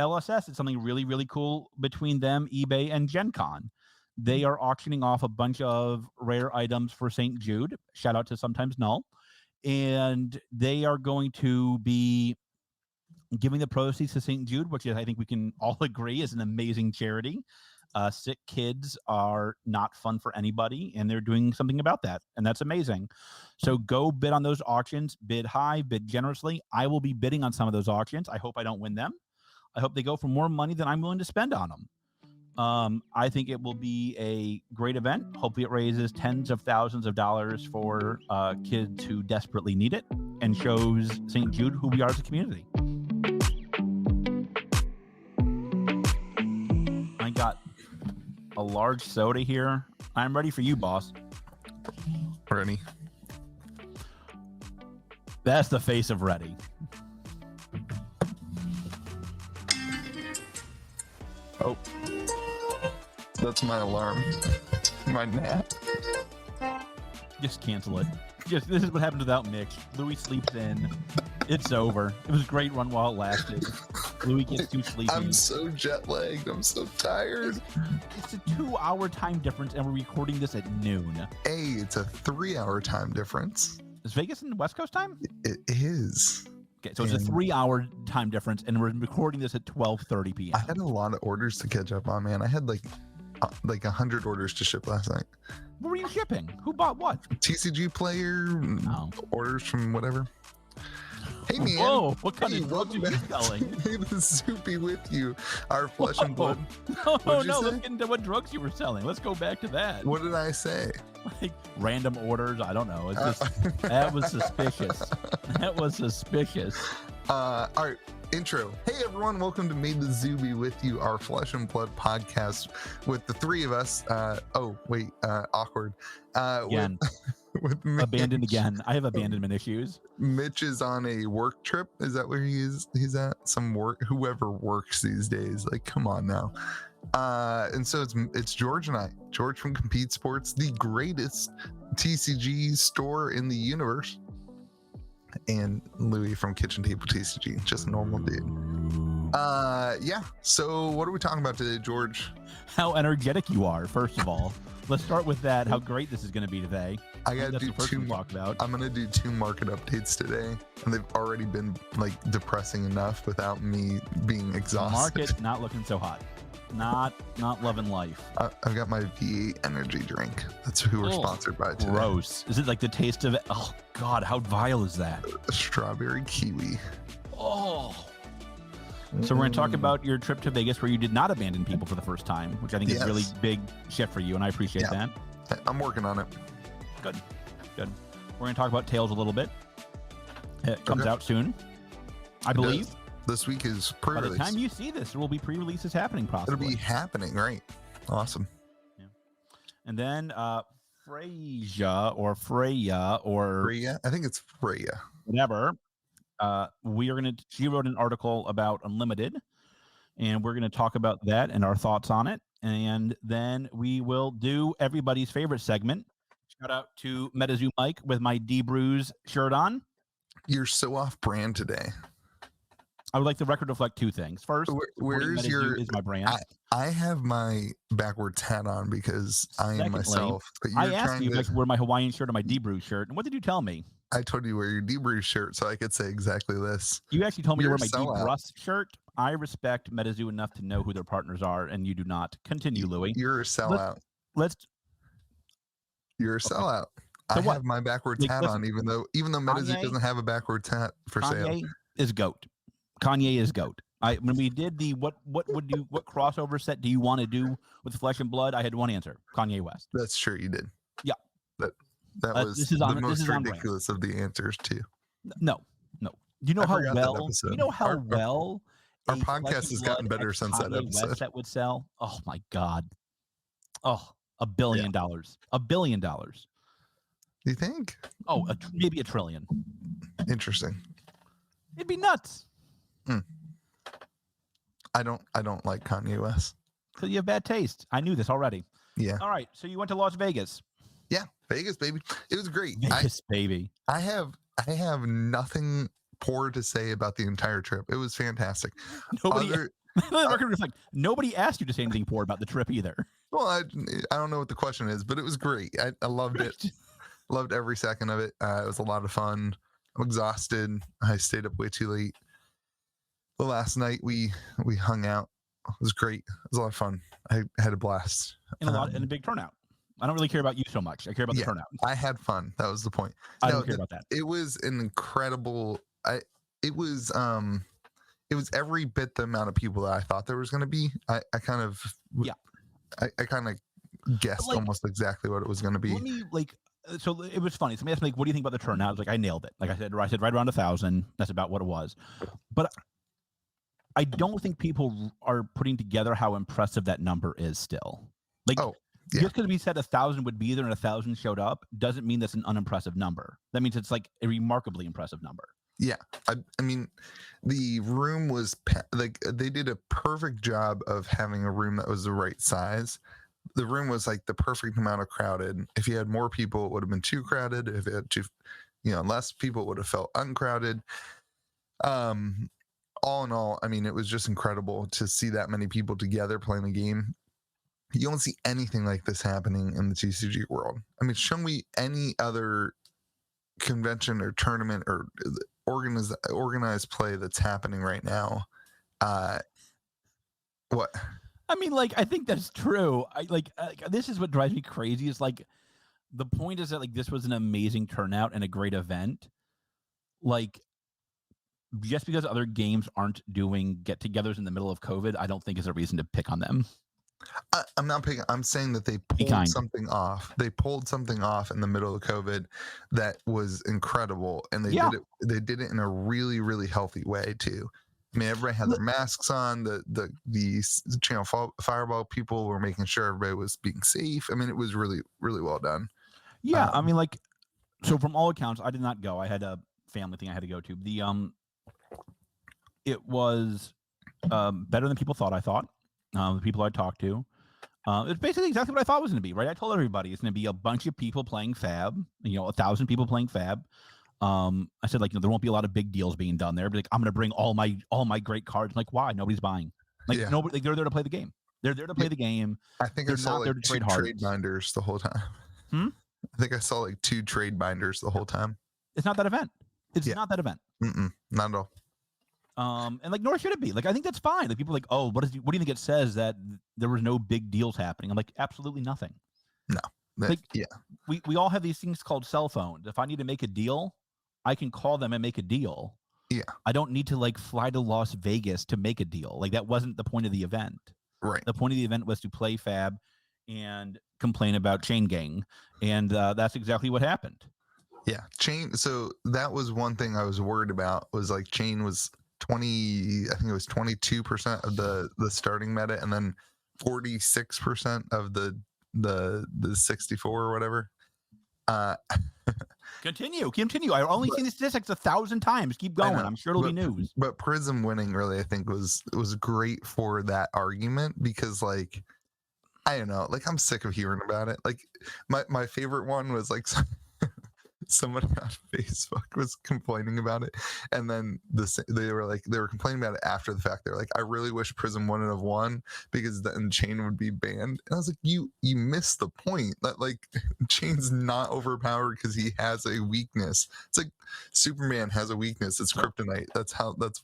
LSS is something really, really cool between them, eBay, and Gen Con. They are auctioning off a bunch of rare items for St. Jude. Shout out to Sometimes Null. And they are going to be giving the proceeds to St. Jude, which is, I think we can all agree, is an amazing charity. Sick kids are not fun for anybody, and they're doing something about that, and that's amazing. So go bid on those auctions, bid high, bid generously. I will be bidding on some of those auctions. I hope I don't win them. I hope they go for more money than I'm willing to spend on them. I think it will be a great event. Hopefully it raises tens of thousands of dollars for kids who desperately need it and shows St. Jude who we are as a community. I got a large soda here. I'm ready for you, boss. Ready. That's the face of ready. Oh. That's my alarm. My nap. Just cancel it. This is what happens without Mitch. Louis sleeps in. It's over. It was a great run while it lasted. Louis gets too sleepy. I'm so jet lagged. I'm so tired. It's a 2-hour time difference, and we're recording this at noon. Hey, it's a 3-hour time difference. Is Vegas in the West Coast time? It is. Okay, so it's a 3-hour time difference, and we're recording this at 12:30 p.m. I had a lot of orders to catch up on, man. I had like 100 orders to ship last night. What were you shipping? Who bought what? TCG player, orders from whatever. Hey, man. Whoa, what kind of drugs are you selling? Metazoo be with you, our flesh and blood. No, let's get into what drugs you were selling. Let's go back to that. What did I say? Like random orders? I don't know. It's just, that was suspicious. That was suspicious. All right, intro. Hey, everyone. Welcome to Metazoo be with you, our flesh and blood podcast with the three of us. Awkward. Again. With Mitch. Abandoned again. I have abandonment issues. Mitch is on a work trip. Is that where he's at? Some work, whoever works these days. Like, come on now. And so it's George and I. George from Compete Sports, the greatest TCG store in the universe. And Louis from KitchenTableTCG, just a normal dude. Yeah. So what are we talking about today, George? How energetic you are, first of all. Let's start with that. How great this is going to be today. I got to do two. I'm going to do 2 market updates today, and they've already been like depressing enough without me being exhausted. Market not looking so hot. Not loving life. I've got my V8 energy drink. That's who we're sponsored by today. Gross. Is it like the taste of it? Oh God, how vile is that? Strawberry kiwi. Oh. So we're going to talk about your trip to Vegas where you did not abandon people for the first time, which I think is a really big shift for you, and I appreciate that. I'm working on it. Good. We're going to talk about Tales a little bit. It comes out soon, I believe. This week is pre-release. By the time you see this, there will be pre-releases happening possibly. It'll be happening, right? Awesome. Yeah. And then Freya, I think it's Freya. Whatever. She wrote an article about Unlimited, and we're going to talk about that and our thoughts on it. And then we will do everybody's favorite segment. Shout out to Metazoo Mike with my D-Brews shirt on. You're so off brand today. I would like the record to reflect 2 things. First, where's your is my brand. I have my backwards hat on because I am myself. But I asked you if I wear my Hawaiian shirt or my D-Brews shirt, and what did you tell me? I told you wear your D-Brews shirt so I could say exactly this. You actually told me to wear my D-Brews shirt. I respect Metazoo enough to know who their partners are, and you do not. Continue, Louis. You're a sellout. You're a sellout. So I have my backwards hat on, even though Metazoo doesn't have a backwards hat for sale. Kanye is GOAT. Kanye is GOAT. When we did the what crossover set do you want to do with Flesh and Blood, I had one answer: Kanye West. That's true, you did. Yeah, that was the most ridiculous of the answers too. No. Do you know how well? You know how well our podcast has gotten better since that episode. West that would sell. Oh my God. Oh, $1 billion. $1 billion. You think? Oh, maybe $1 trillion. Interesting. It'd be nuts. I don't like Kanye West. So you have bad taste. I knew this already. Yeah. All right. So you went to Las Vegas. Yeah, Vegas, baby. It was great. Vegas, baby. I have nothing poor to say about the entire trip. It was fantastic. The record reflect. Nobody asked you to say anything poor about the trip either. Well, I don't know what the question is, but it was great. I loved it. Loved every second of it. It was a lot of fun. I'm exhausted. I stayed up way too late. The last night we hung out. It was great. It was a lot of fun. I had a blast. And a big turnout. I don't really care about you so much. I care about the turnout. I had fun. That was the point. I don't care about that. It was an incredible. It was every bit the amount of people that I thought there was going to be. I kind of guessed almost exactly what it was going to be. Let me so it was funny. Somebody asked me, what do you think about the turnout? I was like, I nailed it. Like I said right around 1,000. That's about what it was. But I don't think people are putting together how impressive that number is still. Just because we said 1,000 would be there and 1,000 showed up doesn't mean that's an unimpressive number. That means it's like a remarkably impressive number. Yeah. I mean, the room was like, they did a perfect job of having a room that was the right size. The room was like the perfect amount of crowded. If you had more people, it would have been too crowded. If it had too, less people, it would have felt uncrowded. All in all, I mean, it was just incredible to see that many people together playing the game. You don't see anything like this happening in the TCG world. I mean, show me any other convention or tournament or organized play that's happening right now. What? I mean, I think that's true. This is what drives me crazy. Is the point is that this was an amazing turnout and a great event. Just because other games aren't doing get-togethers in the middle of COVID, I don't think is a reason to pick on them. I'm not picking. I'm saying that they pulled something off. They pulled something off in the middle of COVID that was incredible, and they did it. They did it in a really, really healthy way too. I mean, everybody had their masks on. The channel Fireball people were making sure everybody was being safe. I mean, it was really, really well done. Yeah, I mean, so from all accounts, I did not go. I had a family thing I had to go to. It was better than people thought. I thought. The people I talked to, it's basically exactly what I thought it was going to be, right? I told everybody it's going to be a bunch of people playing Fab, 1,000 people playing Fab. I said, there won't be a lot of big deals being done there, but I'm going to bring all my great cards. Why? Nobody's buying. Nobody. They're there to play the game. They're there to play the game. I think I saw two trade binders the whole time. I think I saw 2 trade binders the whole time. It's not that event. It's not that event. Not at all. And nor should it be. I think that's fine. People are like, oh, what do you think it says that there was no big deals happening? I'm like, absolutely nothing. No. We all have these things called cell phones. If I need to make a deal, I can call them and make a deal. Yeah. I don't need to fly to Las Vegas to make a deal. That wasn't the point of the event. Right. The point of the event was to play Fab and complain about Chain Gang. And that's exactly what happened. Yeah. Chain. So that was one thing I was worried about was Chain was 22% of the starting meta, and then 46% of the 64 or whatever. Continue. I've only seen the statistics 1,000 times. Keep going. I'm sure it'll be news. But Prism winning really, I think, was great for that argument because I don't know, I'm sick of hearing about it. My favorite one was someone on Facebook was complaining about it, and then they were complaining about it after the fact. They're like, I really wish Prism wouldn't have won because then Chain would be banned. And I was like, you missed the point that Chain's not overpowered because he has a weakness. It's like Superman has a weakness. It's kryptonite. That's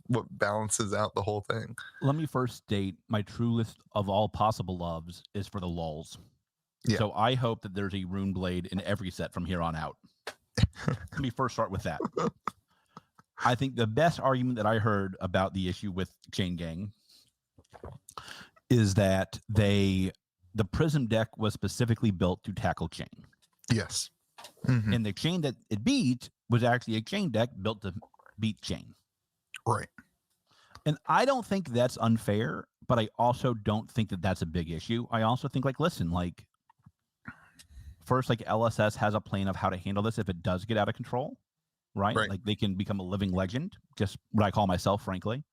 what balances out the whole thing. Let me first state my true list of all possible loves is for the lulz. Yeah. So I hope that there's a rune blade in every set from here on out. Let me first start with that. I think the best argument that I heard about the issue with Chain Gang is that the Prism deck was specifically built to tackle Chain. Yes. Mm-hmm. And the Chain that it beat was actually a Chain deck built to beat Chain. Right. And I don't think that's unfair, but I also don't think that that's a big issue. I also think listen, first, LSS has a plan of how to handle this if it does get out of control, right? They can become a living legend, just what I call myself, frankly.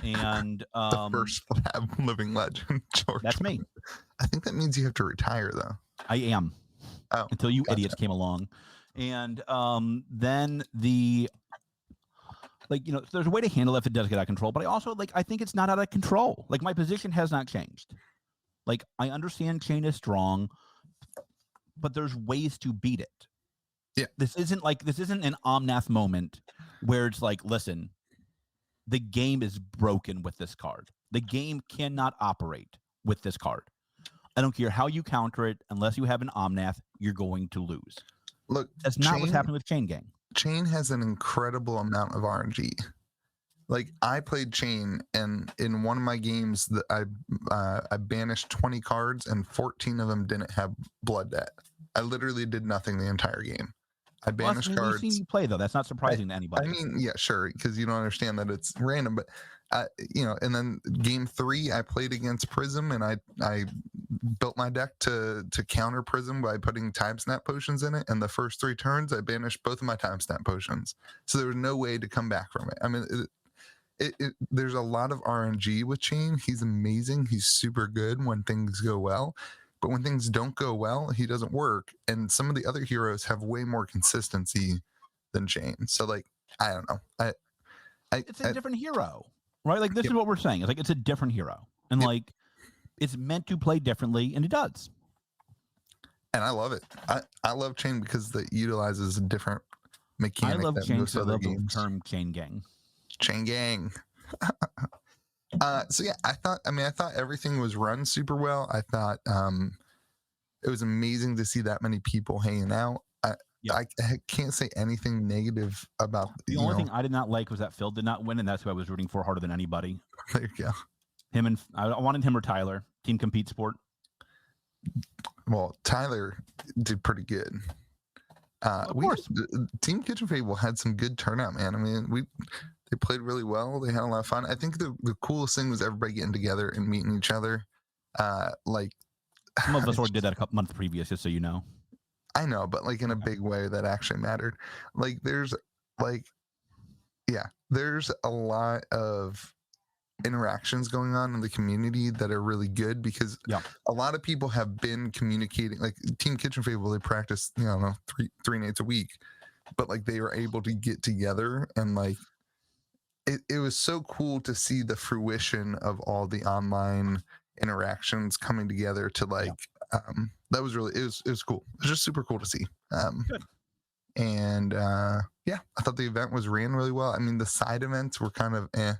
And the first Fab living legend, George. That's me. I think that means you have to retire, though. I am. Oh, until you idiots came along. And then like, you know, there's a way to handle it if it does get out of control, but I also like, I think it's not out of control. Like, my position has not changed. Like, I understand chain is strong, but there's ways to beat it. Yeah. This isn't an Omnath moment where it's like, listen, the game is broken with this card. The game cannot operate with this card. I don't care how you counter it, unless you have an Omnath, you're going to lose. Look, that's not what's happening with Chain Gang. Chain has an incredible amount of RNG. Like, I played Chain, and in one of my games that I banished 20 cards, and 14 of them didn't have blood debt. I literally did nothing the entire game. I banished cards. We've seen you play, though. That's not surprising to anybody. I mean, yeah, sure, because you don't understand that it's random. But you know, and then game 3, I played against Prism, and I built my deck to counter Prism by putting time snap potions in it. And the first 3 turns, I banished both of my time snap potions, so there was no way to come back from it. I mean, there's a lot of RNG with Chain. He's amazing. He's super good when things go well. But when things don't go well, he doesn't work. And some of the other heroes have way more consistency than Chain. So, like, I don't know. It's a different hero, right? Like, this is what we're saying. It's like, it's a different hero. And, like, it's meant to play differently, and it does. And I love it. I love Chain because it utilizes a different mechanic. I love than Chain most because I other love the games. term Chain Gang. Chain Gang. So yeah, I thought everything was run super well. I thought it was amazing to see that many people hanging out. I can't say anything negative about the only thing I did not like was that Phil did not win, and that's who I was rooting for harder than anybody. There you go. Him, and I wanted him or Tyler. Team Compete Sport. Well, Tyler did pretty good. Of course. Team Kitchen Fable had some good turnout, man. I mean, they played really well. They had a lot of fun. I think the coolest thing was everybody getting together and meeting each other. Like, some of us already did that a couple months previous, just so you know. I know, but like in a big way that actually mattered. Like, there's a lot of interactions going on in the community that are really good, because a lot of people have been communicating. Like, Team Kitchen Fable, they practice, you know, three nights a week, but like they were able to get together, and like it was so cool to see the fruition of all the online interactions coming together to like that was really it was cool. It was just super cool to see. And I thought the event was ran really well. I mean, the side events were kind of That's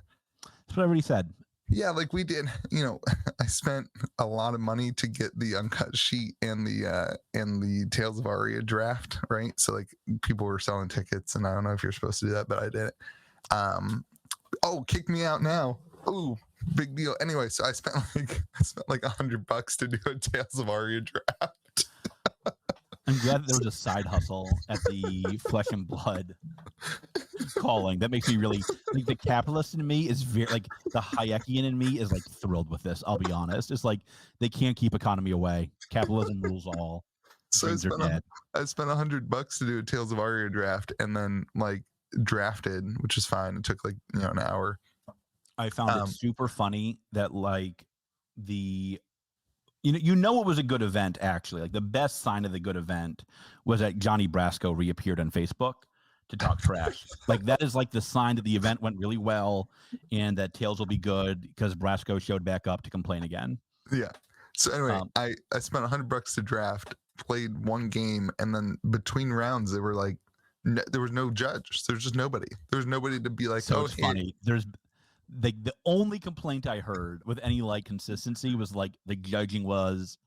what everybody said. Yeah, like we did, you know, I spent a lot of money to get the uncut sheet and the Tales of Aria draft, right? So like people were selling tickets, and I don't know if you're supposed to do that, but I did it. Kick me out now. Ooh, big deal. Anyway, so I spent like $100 to do a Tales of Aria draft. I'm glad that there was a side hustle at the Flesh and Blood calling. That makes me really, like, the capitalist in me is very, like, the Hayekian in me is like thrilled with this. I'll be honest. It's like they can't keep economy away. Capitalism rules all. So I spent $100 to do a Tales of Aria draft, and then like drafted, which is fine. It took like, you know, an hour. I found it super funny that like you know it was a good event, actually. Like, the best sign of the good event was that Johnny Brasco reappeared on Facebook to talk trash. Like, that is like the sign that the event went really well and that Tails will be good, because Brasco showed back up to complain again. Yeah. So anyway, I spent $100 to draft, played one game, and then between rounds they were like, there was no judge. There's just nobody. There's nobody to be like, so it's funny. There's the only complaint I heard with any like consistency was like the judging was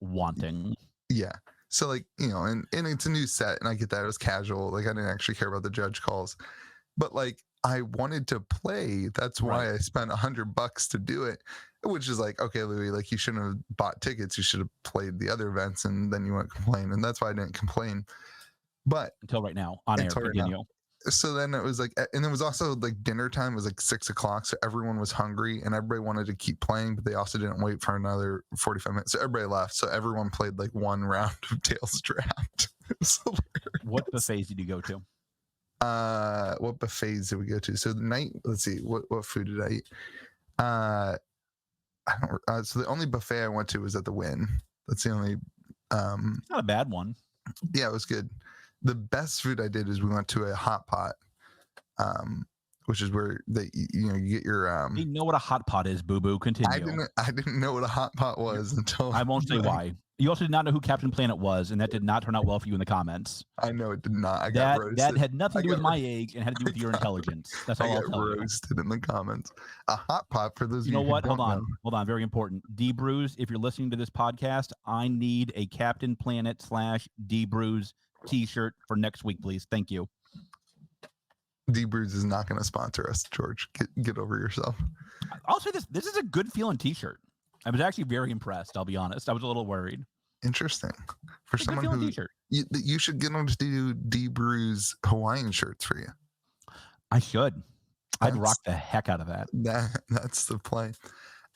wanting. Yeah. So like, you know, and it's a new set, and I get that it was casual. Like, I didn't actually care about the judge calls, but like I wanted to play. That's why I spent $100 to do it, which is like, okay, Louis, like, you shouldn't have bought tickets. You should have played the other events, and then you won't complain. And that's why I didn't complain. But until right now, on air, continue. So then it was like, and it was also like dinner time was like 6:00, so everyone was hungry and everybody wanted to keep playing, but they also didn't wait for another 45 minutes. So everybody left. So everyone played like one round of Tales draft. What buffets did you go to? What buffets did we go to? So the night, let's see, what food did I eat? So the only buffet I went to was at the Wynn. That's the only. Not a bad one. Yeah, it was good. The best food I did is we went to a hot pot. which is where you get your You know what a hot pot is, boo boo. Continue. I didn't know what a hot pot was until I won't say why. You also did not know who Captain Planet was, and that did not turn out well for you in the comments. I know it did not. I got roasted. That had nothing to do with my age and had to do with your intelligence. That's all I'll tell you. I got roasted in the comments. A hot pot, for those of you know what? who don't know. Hold on. Very important. D-Brews, if you're listening to this podcast, I need a Captain Planet / D-Brews t-shirt for next week, please. Thank you. D-Brews is not going to sponsor us, George. Get over yourself. I'll say this. This is a good feeling t-shirt. I was actually very impressed, I'll be honest. I was a little worried. Interesting. For someone who you should get them to do D-Brews Hawaiian shirts for you. I should. I'd rock the heck out of that. That's the play.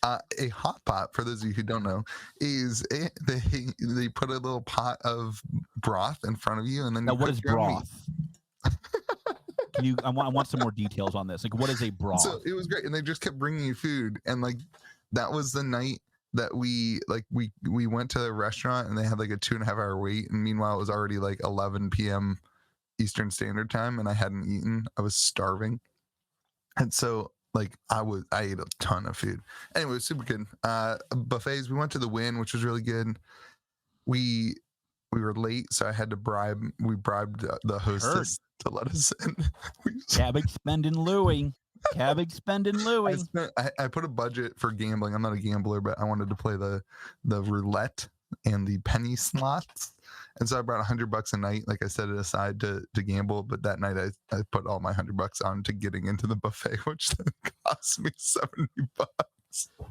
A hot pot, for those of you who don't know, is they put a little pot of broth in front of you, and then now what is broth? I want some more details on this. Like, what is a broth? So it was great, and they just kept bringing you food, and like that was the night that we went to a restaurant, and they had like a 2.5 hour wait, and meanwhile it was already like 11 p.m. Eastern Standard Time, and I hadn't eaten. I was starving, and so like I ate a ton of food. Anyway, it was super good. Buffets. We went to the Wynn, which was really good. We were late, so I had to we bribed the hostess to let us in. Cabbage spending Louie. Cabbage spending Louie. I put a budget for gambling. I'm not a gambler, but I wanted to play the roulette and the penny slots. And so I brought $100 a night. Like I set it aside to gamble. But that night I put all my $100 on to getting into the buffet, which then cost me $70.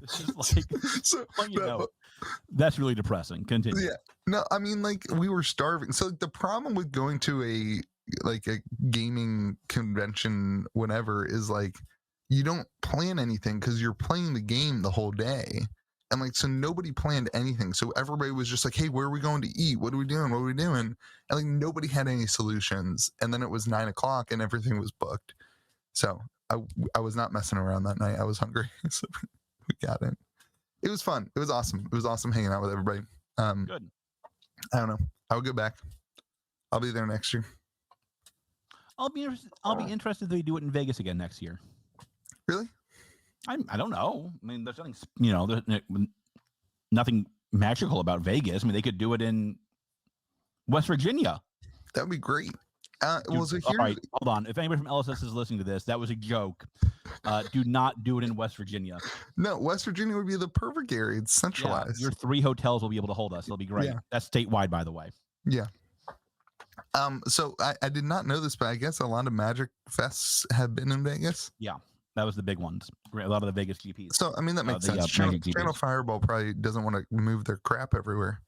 This is like, so, that's really depressing. Continue. Yeah. No, I mean, like, we were starving. So like, the problem with going to a gaming convention, whatever, is like you don't plan anything because you're playing the game the whole day. And like, so nobody planned anything. So everybody was just like, hey, where are we going to eat? What are we doing? What are we doing? And like, nobody had any solutions. And then it was 9 o'clock and everything was booked. So I was not messing around that night. I was hungry. So we got in. It was fun. It was awesome. It was awesome hanging out with everybody. Good. I don't know. I will go back. I'll be there next year. I'll be interested if they do it in Vegas again next year. Really? I don't know. I mean, there's nothing, there's nothing magical about Vegas. I mean, they could do it in West Virginia. That would be great. Well, so all right, hold on. If anybody from LSS is listening to this, that was a joke. Do not do it in West Virginia. No, West Virginia would be the perfect area. It's centralized. Yeah, your 3 hotels will be able to hold us. It'll be great. Yeah. That's statewide, by the way. Yeah. So I did not know this, but I guess a lot of Magic Fests have been in Vegas. Yeah, that was the big ones. A lot of the Vegas GPs. So I mean, that makes sense. Channel Fireball probably doesn't want to move their crap everywhere,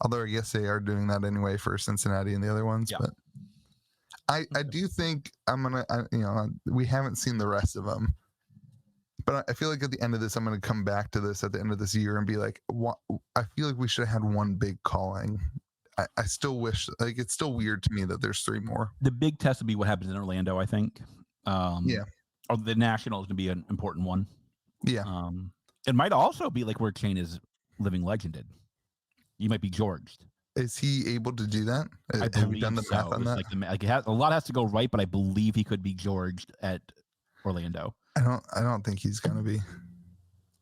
although I guess they are doing that anyway for Cincinnati and the other ones. Yeah. But I do think we haven't seen the rest of them, but I feel like at the end of this, I'm gonna come back to this at the end of this year and be like, I feel like we should have had one big calling. I still wish, like, it's still weird to me that there's 3 more. The big test would be what happens in Orlando, I think. Yeah. Or the National is going to be an important one. Yeah. It might also be like where Chain is living legended. You might be Georged. Is he able to do that? Have you done the math on that? A lot has to go right, but I believe he could be Georged at Orlando. I don't think he's going to be.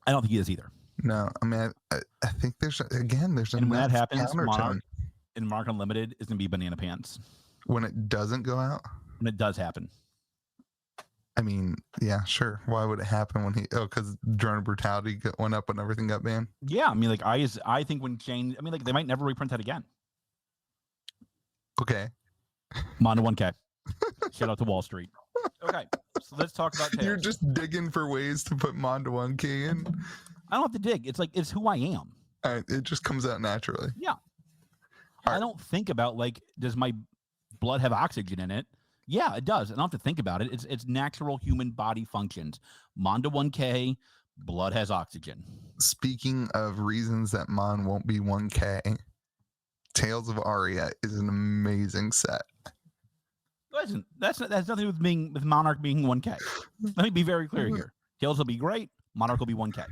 I don't think he is either. No, I mean, I think there's and when that happens, Monarch Unlimited is going to be banana pants. When it doesn't go out? When it does happen. I mean, yeah, sure. Why would it happen because Drone of Brutality went up when everything got banned? Yeah, I mean, like, I think when Chain, I mean, like, they might never reprint that again. Okay. Mono 1K. Shout out to Wall Street. Okay, so let's talk about Tails. You're just digging for ways to put Mondo 1K in? I don't have to dig. It's like, it's who I am. It just comes out naturally. Yeah. I don't think about, like, does my blood have oxygen in it? Yeah, it does. I don't have to think about it. It's natural human body functions. Mondo 1K, blood has oxygen. Speaking of reasons that Mon won't be 1K, Tales of Aria is an amazing set. Listen, that's nothing with Monarch being 1K. Let me be very clear here. Tales will be great. Monarch will be 1K.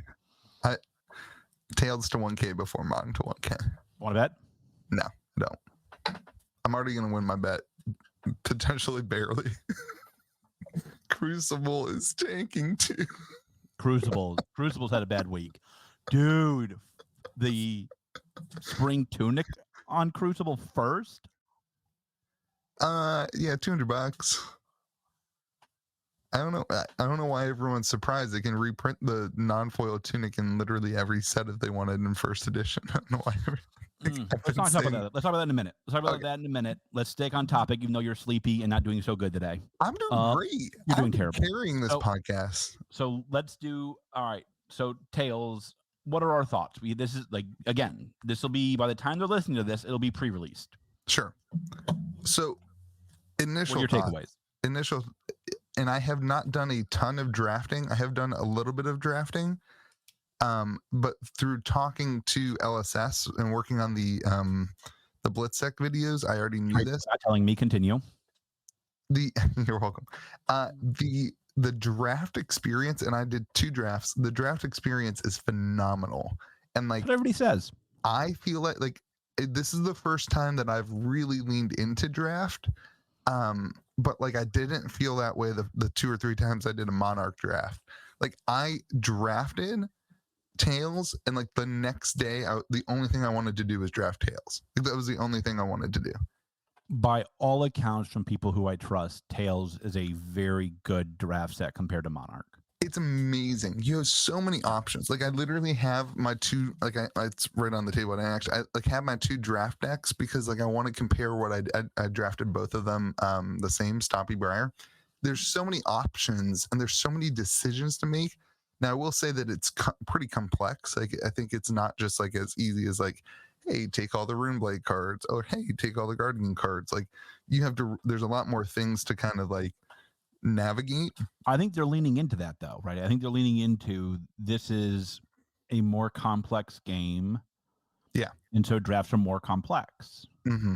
Tales to 1K before Mon to 1K. Want to bet? No, I don't. I'm already going to win my bet. Potentially barely. Crucible is tanking too. Crucible's had a bad week, dude. The spring tunic on Crucible first. Yeah, $200. I don't know why everyone's surprised. They can reprint the non-foil tunic in literally every set if they wanted in first edition. I don't know why. Let's talk about that. Let's talk about that in a minute. Let's stick on topic, even though you're sleepy and not doing so good today. I'm doing great. You're doing terrible. Carrying this podcast. So let's do. All right. So Tails, what are our thoughts? This is like, again, this will be, by the time they're listening to this, it'll be pre-released. Sure. So initial what are your takeaways? And I have not done a ton of drafting. I have done a little bit of drafting. But through talking to LSS and working on the Blitzdeck videos, I already knew this. Not telling me, continue. You're welcome. The draft experience, and I did 2 drafts. The draft experience is phenomenal, and like what everybody says, I feel like this is the first time that I've really leaned into draft. But like I didn't feel that way the 2 or 3 times I did a Monarch draft. Like I drafted Tails, and like the next day, the only thing I wanted to do was draft Tails. That was the only thing I wanted to do. By all accounts from people who I trust, Tails is a very good draft set compared to Monarch. It's amazing. You have so many options. Like I literally have my 2, like it's right on the table. And I have my 2 draft decks because like I want to compare what I drafted both of them the same, Stompy Briar. There's so many options and there's so many decisions to make. Now I will say that it's pretty complex. Like I think it's not just like as easy as like, hey, take all the Runeblade cards, or hey, take all the Guardian cards. Like you have to. There's a lot more things to kind of like navigate. I think they're leaning into that though, right? I think they're leaning into this is a more complex game. Yeah. And so drafts are more complex. Mm-hmm.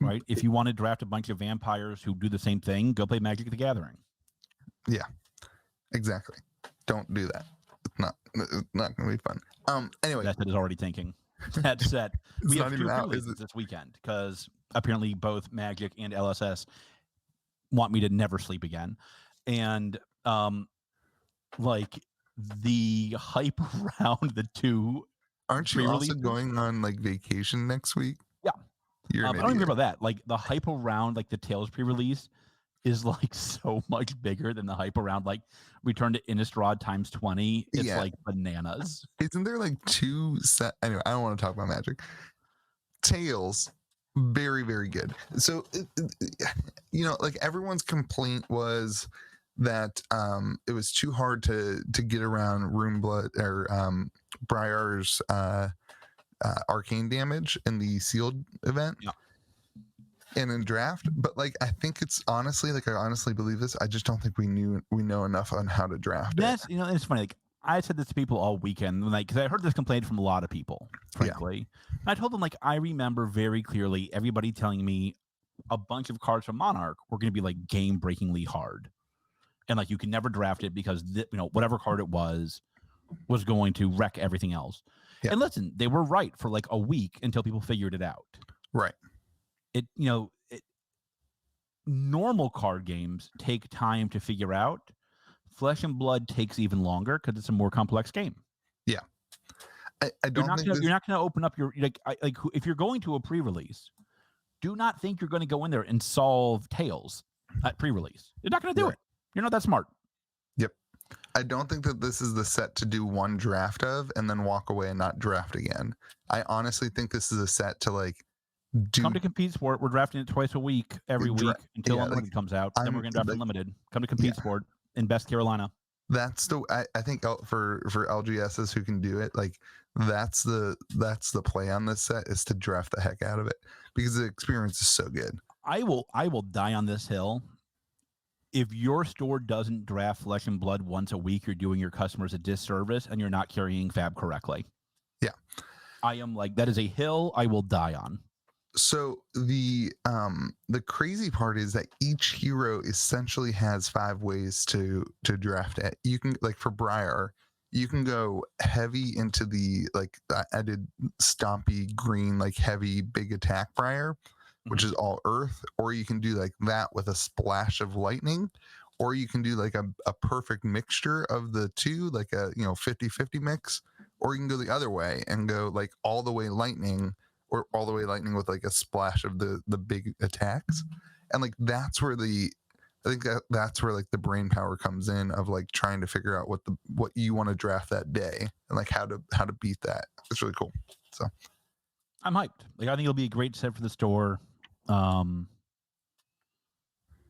Right? If you want to draft a bunch of vampires who do the same thing, go play Magic the Gathering. Yeah. Exactly. Don't do that. It's not going to be fun. Anyway. That set is already tanking. That set. We have 2 releases this weekend because apparently both Magic and LSS want me to never sleep again. And like the hype around the 2. Aren't you also going on like vacation next week? Yeah. I don't even care about that. Like the hype around like the Tales pre-release is like so much bigger than the hype around like Return to Innistrad times 20. It's like bananas. Isn't there like 2 set? Anyway, I don't want to talk about Magic. Tales, very, very good. So, like everyone's complaint was that it was too hard to get around Runeblood or Briar's arcane damage in the sealed event. Yeah. And in draft, but like I think it's honestly, like I honestly believe this. I just don't think we know enough on how to draft. That's it's funny. Like I said this to people all weekend, like because I heard this complaint from a lot of people, frankly. Yeah. And I told them like I remember very clearly everybody telling me a bunch of cards from Monarch were going to be like game-breakingly hard, and like you can never draft it because whatever card it was going to wreck everything else. Yeah. And listen, they were right for like a week until people figured it out. Right. Normal card games take time to figure out. Flesh and Blood takes even longer because it's a more complex game. Yeah, I don't. You're not going to open up your if you're going to a pre-release, do not think you're going to go in there and solve Tales at pre-release. You're not going to do it. You're not that smart. Yep. I don't think that this is the set to do one draft of and then walk away and not draft again. I honestly think this is a set to like. Come to Compete Sport. We're drafting it twice a week, every week until Unlimited comes out. Then we're going to draft Unlimited. Come to Compete Sport in Best Carolina. That's I think for LGSs who can do it, like that's the play on this set is to draft the heck out of it because the experience is so good. I will die on this hill. If your store doesn't draft Flesh and Blood once a week, you're doing your customers a disservice and you're not carrying Fab correctly. Yeah. I am like, that is a hill I will die on. So the crazy part is that each hero essentially has 5 ways to draft it. You can, like for Briar, you can go heavy into the, like I did Stompy green, like heavy big attack Briar, which is all earth, or you can do like that with a splash of lightning, or you can do like a perfect mixture of the two, like a 50-50 mix, or you can go the other way and go like all the way lightning, or all the way lightning with like a splash of the big attacks. And like that's where that's where like the brain power comes in, of like trying to figure out what you want to draft that day and like how to beat that. It's really cool. So I'm hyped. Like, I think it'll be a great set for the store.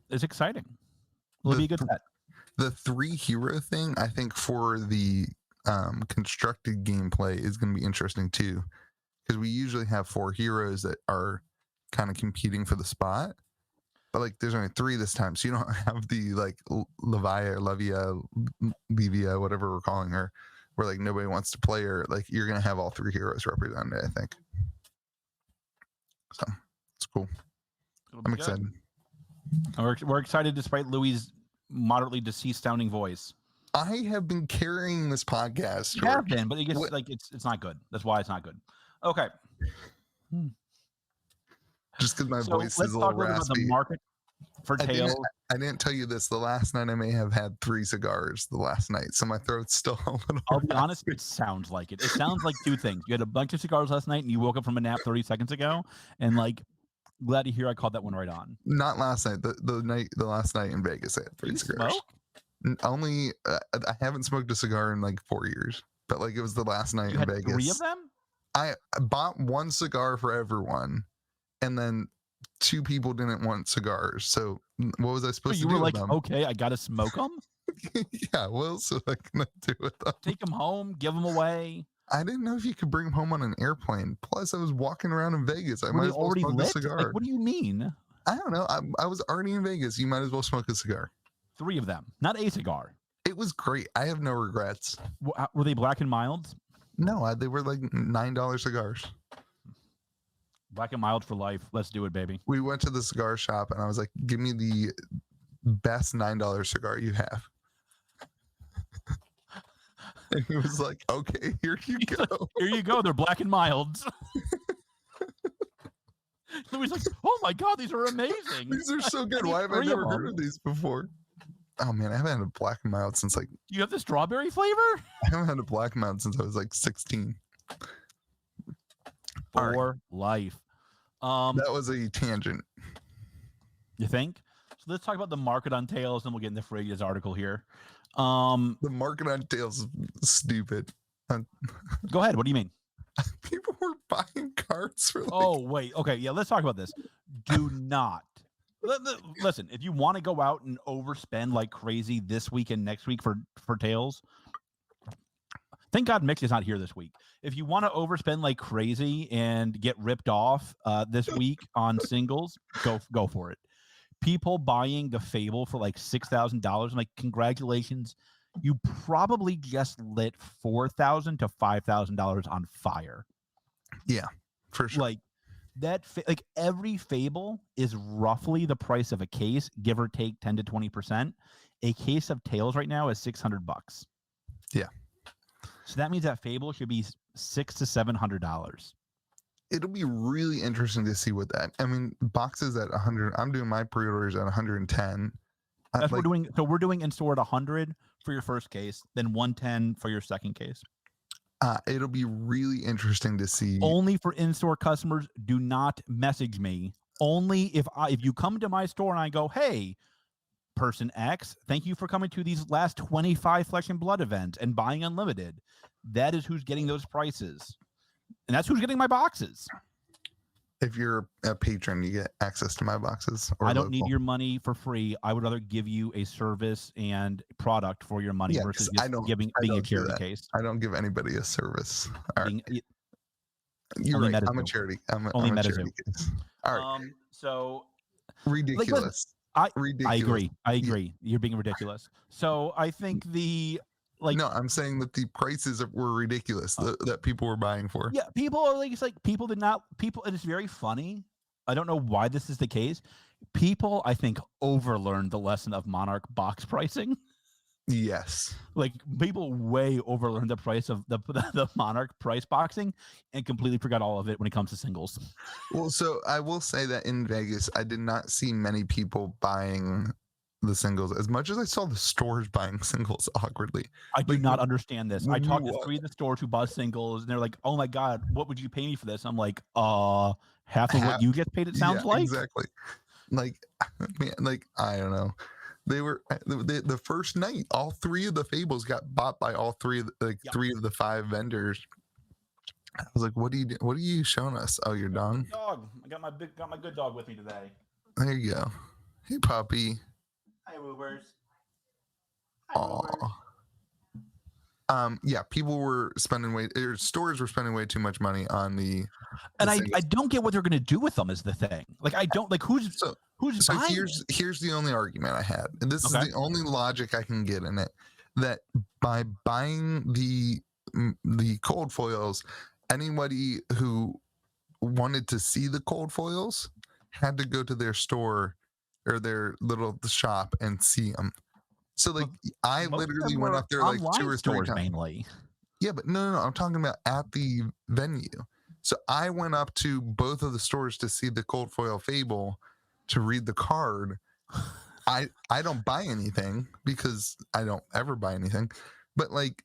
It's exciting. It'll be a good set. The 3 hero thing, I think, for the constructed gameplay is going to be interesting too, because we usually have 4 heroes that are kind of competing for the spot, but like there's only 3 this time, so you don't have the like Levia, whatever we're calling her, where like nobody wants to play her. Like you're going to have all 3 heroes represented, I think. So it's cool. I'm excited. We're excited despite Louis' moderately deceased sounding voice. I have been carrying this podcast. You have been, but it gets like it's not good. That's why it's not good. Okay. Just because my voice is a little raspy. About the market for Tales. I didn't tell you this. The last night I may have had 3 cigars the last night, so my throat's still a little I'll be honest, it sounds like it. It sounds like 2 things. You had a bunch of cigars last night and you woke up from a nap 30 seconds ago, and like, glad to hear I called that one right on. Not last night. The last night in Vegas I had 3 cigars. Smoke? Only I haven't smoked a cigar in like 4 years, but like it was the last night in Vegas. 3 of them? I bought 1 cigar for everyone, and then 2 people didn't want cigars. So what was I supposed to do? You were like, okay, I gotta smoke them. Yeah, what else was I gonna do with them? Take them home, give them away. I didn't know if you could bring them home on an airplane. Plus, I was walking around in Vegas. I might as well smoke a cigar. Like, what do you mean? I don't know. I was already in Vegas. You might as well smoke a cigar. 3 of them, not a cigar. It was great. I have no regrets. Were they Black and Mild? No, they were like $9 cigars. Black and Mild for life. Let's do it, baby. We went to the cigar shop and I was like, give me the best $9 cigar you have. And he was like, okay, here you go. Like, here you go. They're Black and Milds. Louis like, oh my God, these are amazing. These are so good. Why have I never heard of these before? Oh man, I haven't had a Black and Mild since like. You have the strawberry flavor? I haven't had a Black and Mild since I was like 16. For life. That was a tangent. You think? So let's talk about the market on Tales, and we'll get into Fradia's article here. The market on Tales is stupid. Go ahead. What do you mean? People were buying cards for like... Oh, wait. Okay, yeah, let's talk about this. Do not. Listen, if you want to go out and overspend like crazy this week and next week for Tales, thank God Mitch is not here this week. If you want to overspend like crazy and get ripped off this week on singles, go for it. People buying the Fable for like $6,000, I'm like, congratulations. You probably just lit $4,000 to $5,000 on fire. Yeah, for sure. Like that, like every Fable is roughly the price of a case, give or take 10 to 20%. A case of Tales right now is $600. Yeah. So that means that Fable should be $600 to $700. It'll be really interesting to see what that. I mean, boxes at 100. I'm doing my pre-orders at 110. That's what we're doing. So we're doing in store at 100 for your first case, then 110 for your second case. It'll be really interesting to see. Only for in-store customers. Do not message me. Only if you come to my store and I go, hey, person X, thank you for coming to these last 25 Flesh and Blood events and buying unlimited. That is who's getting those prices. And that's who's getting my boxes. If you're a patron, you get access to my boxes. I don't need your money for free. I would rather give you a service and product for your money versus just being a charity case. I don't give anybody a service. All right. You're right. Metazoo. I'm a charity. I'm a charity case. All right. So ridiculous. Ridiculous. I agree. You're being ridiculous. So I think no, I'm saying that the prices were ridiculous that people were buying for. Yeah, people are like, it's like people did not, and it's very funny. I don't know why this is the case. People, I think, overlearned the lesson of Monarch box pricing. Yes. Like people way overlearned the price of the Monarch price boxing and completely forgot all of it when it comes to singles. Well, so I will say that in Vegas, I did not see many people buying the singles as much as I saw the stores buying singles awkwardly. I do Like, not understand this. I when you talked to walk- 3 of the stores who bought singles, and they're like, "Oh my god, what would you pay me for this?" I'm like, half of what you get paid." It sounds yeah, like exactly. Like, man, like I don't know. They were the first night. All 3 of the fables got bought by all 3 of the, Yep. 3 of the 5 vendors. I was like, "What are you showing us? Oh, your dog. Dog. I got my good dog with me today. There you go. Hey, puppy. Hi, Woobers. Aw. Yeah, people were spending stores were spending way too much money on the And I singles. don't get what they're gonna do with them is the thing. Like I don't like who's So buying here's the only argument I had, and this Okay. is the only logic I can get in it, that by buying the cold foils, anybody who wanted to see the cold foils had to go to their store or their little shop and see them. So like I Most of literally them went were up there like 2 online or 3 stores times. mainly. Yeah, but no, I'm talking about at the venue. So I went up to both of the stores to see the cold foil Fable, to read the card. I don't buy anything because I don't ever buy anything, but like,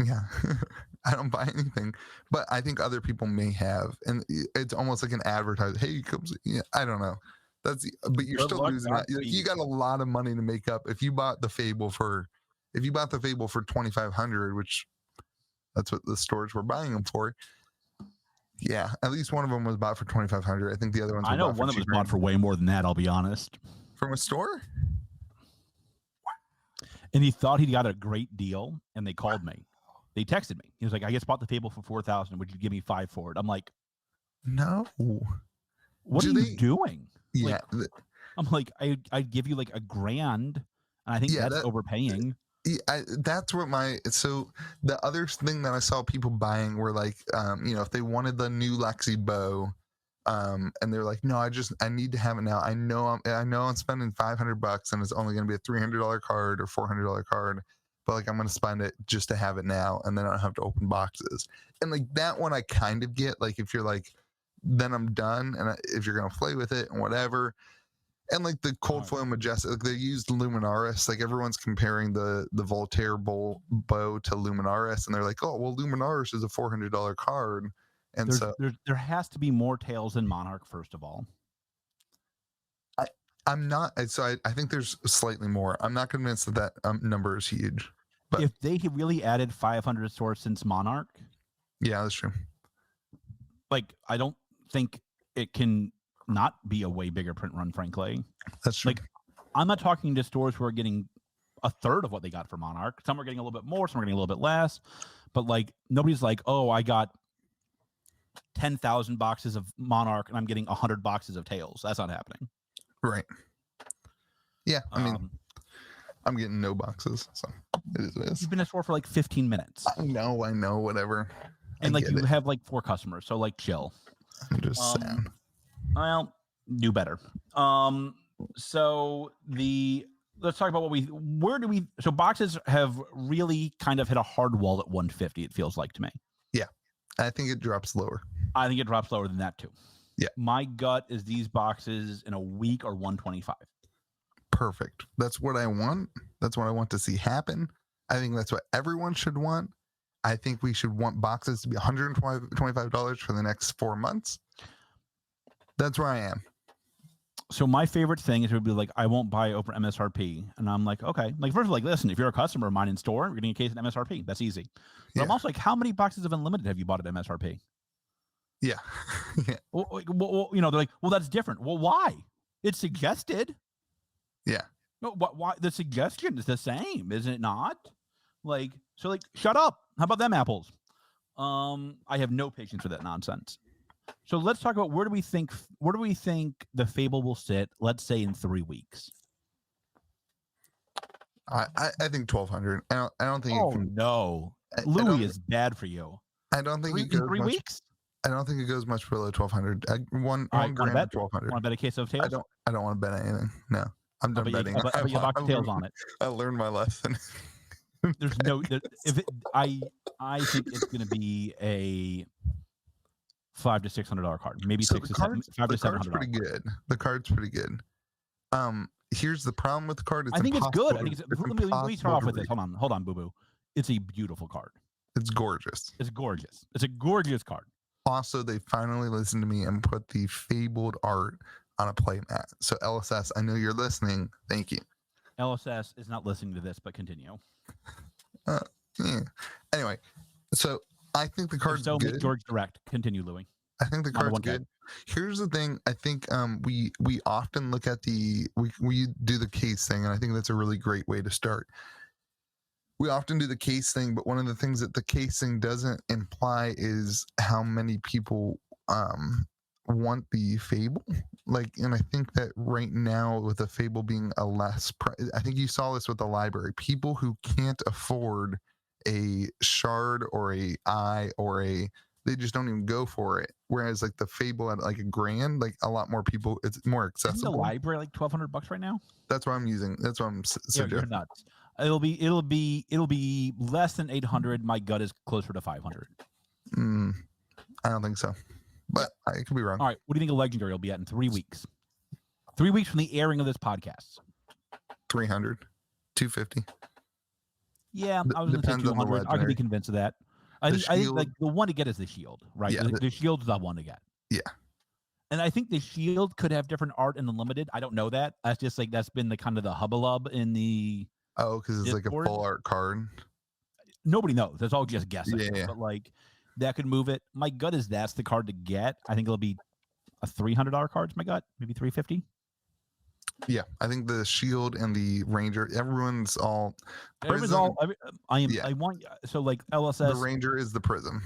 yeah, I don't buy anything. But I think other people may have, and it's almost like an advertisement. Hey, come see. Yeah, I don't know. But you're Good still luck, losing that. Godspeed. You got a lot of money to make up if you bought the Fable for. If you bought the Fable for $2,500, which that's what the stores were buying them for. Yeah, at least one of them was bought for $2,500. I think the other ones. I know one that was bought for way more than that. I'll be honest. From a store. And he thought he got a great deal, and they called me. They texted me. He was like, "I just bought the Fable for $4,000. Would you give me $5,000 for it?" I'm like, No. "What are you doing?" Yeah. Like, I'm like, I'd give you like $1,000, and I think that's overpaying. Yeah, that's what so the other thing that I saw people buying were like, if they wanted the new Lexi bow, and they're like, no, I need to have it now. I know I'm spending $500 and it's only going to be a $300 card or $400 card, but like I'm going to spend it just to have it now, and then I don't have to open boxes. And like that one, I kind of get, like, if you're like, then I'm done, and if you're going to play with it and whatever. And like the cold foil majestic, like they used Luminaris. Like everyone's comparing the Voltaire bow to Luminaris, and they're like, "Oh, well, Luminaris is a $400 card." And there has to be more tails in Monarch, first of all. I'm not. So I think there's slightly more. I'm not convinced that number is huge. But if they really added 500 stores since Monarch, yeah, that's true. Like I don't think it can not be a way bigger print run, frankly. That's true. Like, I'm not talking to stores who are getting a third of what they got for Monarch. Some are getting a little bit more, some are getting a little bit less. But like, nobody's like, "Oh, I got 10,000 boxes of Monarch and I'm getting 100 boxes of Tails." That's not happening. Right. Yeah, I mean, I'm getting no boxes, so it is what it is. You've been in a store for like 15 minutes. I know, whatever. And like you have like 4 customers, so like chill. I'm just saying. Well, do better. So let's talk about so boxes have really kind of hit a hard wall at 150, it feels like to me. Yeah. I think it drops lower. I think it drops lower than that too. Yeah. My gut is these boxes in a week are 125. Perfect. That's what I want. That's what I want to see happen. I think that's what everyone should want. I think we should want boxes to be $125 for the next 4 months. That's where I am. So my favorite thing is it would be like, I won't buy over MSRP. And I'm like, okay. Like, first of all, like, listen, if you're a customer of mine in store, you're getting a case at MSRP. That's easy. But I'm also like, how many boxes of Unlimited have you bought at MSRP? Yeah. Yeah. Well, they're like, well, that's different. Well, why? It's suggested. Yeah. No, why? The suggestion is the same, isn't it not? Like, so like, shut up. How about them apples? I have no patience for that nonsense. So let's talk about where do we think the Fable will sit, let's say in 3 weeks? I think 1,200. I don't think. Oh no, Louis is bad for you. I don't think it goes 3 weeks. I don't think it goes much below 1,200. One grand to 1,200. Want to bet a case of Tails? I don't want to bet anything. No. I'm done betting. But you box tails on it. I learned my lesson. There's no. I think it's going to be a $500 to $600 card, maybe So $500 to $700. Pretty good. The card's pretty good. Here's the problem with the card. I think it's good. I think let me start off with this. Hold on, Boo Boo. It's a beautiful card. It's gorgeous. It's gorgeous. It's a gorgeous card. Also, they finally listened to me and put the fabled art on a playmat. So LSS, I know you're listening. Thank you. LSS is not listening to this, but continue. Yeah. Anyway, so I think the card's good. George Direct. Continue, Louis. I think the card's good. Here's the thing. I think we often look at we do the case thing, and I think that's a really great way to start. We often do the case thing, but one of the things that the case thing doesn't imply is how many people want the Fable. And I think that right now with the Fable being a less I think you saw this with the library. People who can't afford a shard or a eye or they just don't even go for it. Whereas the Fable at $1,000, a lot more people, it's more accessible. Isn't the library $1,200 right now? That's what I'm using. That's what I'm suggesting. You're nuts. It'll be less than 800. My gut is closer to 500. I don't think so, but I could be wrong. All right, what do you think a legendary will be at in 3 weeks? 3 weeks from the airing of this podcast. 300, 250. Yeah, I was going to say 200. I could be convinced of that. I think the one to get is the shield, right? Yeah, the shield's the one to get. Yeah. And I think the shield could have different art in the limited. I don't know that. That's just that's been the kind of the hubbalub in the. Oh, because it's Discord. A full art card. Nobody knows. That's all just guessing. Yeah. But that could move it. My gut is that's the card to get. I think it'll be a $300 card. My gut, maybe $350. Yeah, I think the shield and the ranger. Everyone's all. Prism. I want LSS. The ranger is the prism.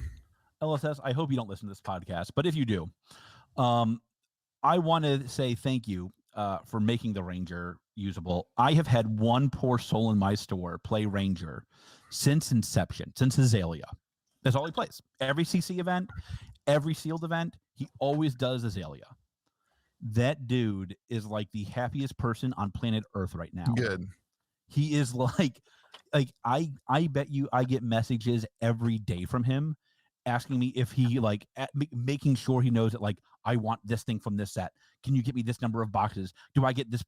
LSS. I hope you don't listen to this podcast, but if you do, I want to say thank you for making the ranger usable. I have had one poor soul in my store play ranger since inception, since Azalea. That's all he plays. Every CC event, every sealed event, he always does Azalea. That dude is the happiest person on planet Earth right now. Good. He is I bet you I get messages every day from him asking me if he making sure he knows that I want this thing from this set. Can you get me this number of boxes? Do I get this?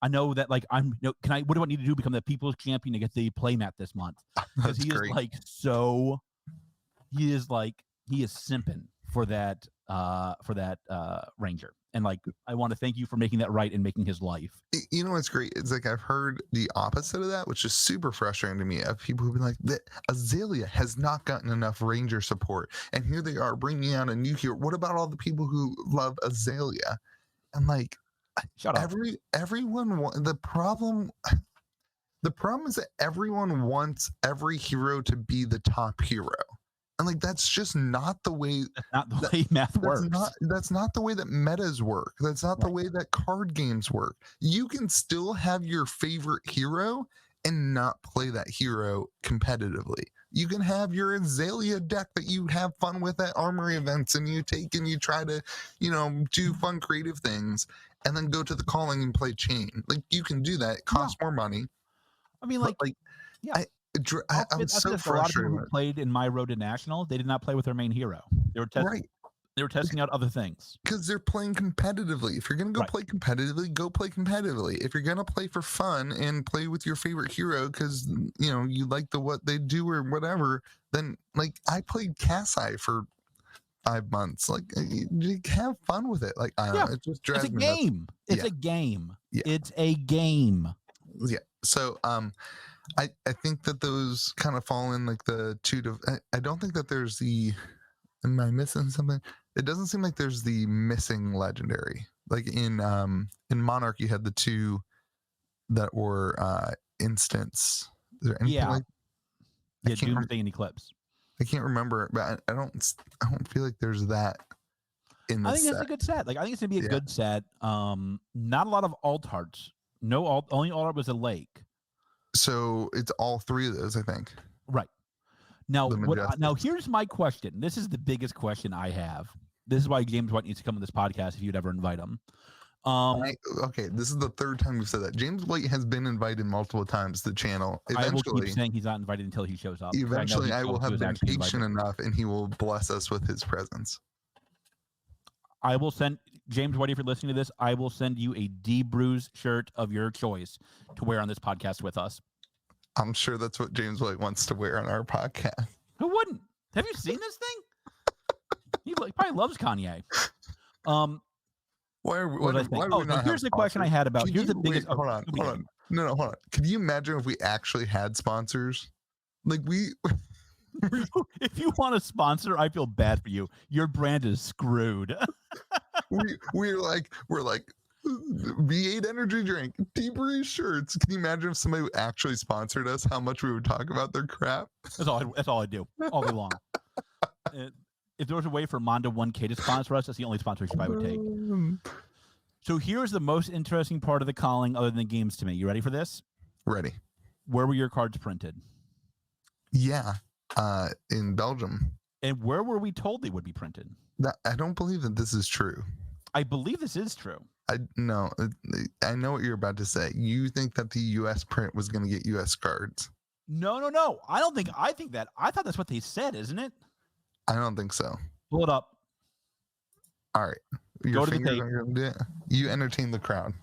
I know that what do I need to do to become the people's champion to get the playmat this month? Because he great. He is simping for that ranger. And I want to thank you for making that right and making his life. You know what's great? It's I've heard the opposite of that, which is super frustrating to me. Of people who've been that Azalea has not gotten enough ranger support, and here they are bringing out a new hero. What about all the people who love Azalea? And shut up. Everyone. The problem is that everyone wants every hero to be the top hero. And that's just not the way. That's not the way math works. That's not the way that metas work. That's not the way that card games work. You can still have your favorite hero and not play that hero competitively. You can have your Azalea deck that you have fun with at armory events, and you take and you try to, do fun creative things, and then go to the calling and play chain. You can do that. It costs more money. I mean, yeah. I'm so frustrated. A lot of people who played in My Road to National, they did not play with their main hero. They were testing out other things because they're playing competitively. If you're gonna go play competitively, go play competitively. If you're gonna play for fun and play with your favorite hero because you like what they do or whatever, then I played Cassie for 5 months. You have fun with it. I don't know. It just drives me nuts. It's a game. Yeah. It's a game. Yeah. So I think that those kind of fall in the two to. I don't think that there's the. Am I missing something? It doesn't seem like there's the missing legendary. In Monarch, you had the two that were instants. Is there anything Doomsday and Eclipse. I can't remember, but I don't feel like there's that in this. I think it's a good set. I think it's gonna be a good set. Not a lot of alt hearts. No alt. Only alt art was a lake. So it's all three of those, I think. Right. Now, here's my question. This is the biggest question I have. This is why James White needs to come on this podcast if you'd ever invite him. Okay, this is the third time we've said that. James White has been invited multiple times to the channel. I will keep saying he's not invited until he shows up. Eventually, I will have been patient enough, and he will bless us with his presence. I will send James White, if you're listening to this, I will send you a D-Bruise shirt of your choice to wear on this podcast with us. I'm sure that's what James White wants to wear on our podcast. Who wouldn't? Have you seen this thing? He probably loves Kanye. Why are we not here's the question I had about. Here's the biggest. Hold on. No, hold on. Could you imagine if we actually had sponsors? Like if you want a sponsor, I feel bad for you. Your brand is screwed. we're like V8 energy drink, D-Bruise shirts. Can you imagine if somebody actually sponsored us? How much we would talk about their crap? That's all I do all day long. If there was a way for Mondo 1K to sponsor us, that's the only sponsorship I would take. So here's the most interesting part of the calling, other than the games to me. You ready for this? Ready. Where were your cards printed? Yeah, in Belgium. And where were we told they would be printed? I don't believe that this is true. I believe this is true. I know what you're about to say. You think that the U.S. print was going to get U.S. cards? No. I think that. I thought that's what they said, isn't it? I don't think so. Pull it up. All right. Go to the tape. You entertain the crowd.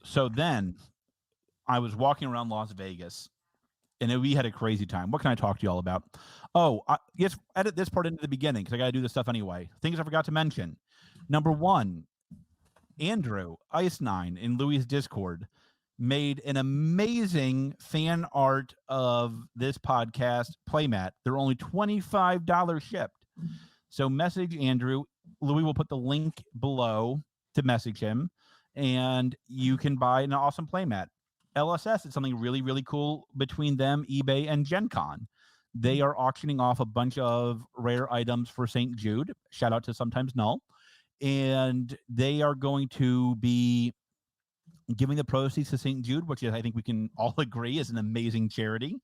So then I was walking around Las Vegas, and we had a crazy time. What can I talk to you all about? Oh, yes, edit this part into the beginning because I got to do this stuff anyway. Things I forgot to mention. Number one, Andrew, Ice9, in Louis' Discord made an amazing fan art of this podcast playmat. They're only $25 shipped. So message Andrew. Louis will put the link below to message him, and you can buy an awesome playmat. LSS is something really, really cool between them, eBay, and Gen Con. They are auctioning off a bunch of rare items for St. Jude. Shout out to Sometimes Null. And they are going to be giving the proceeds to St. Jude, which is, I think we can all agree, is an amazing charity.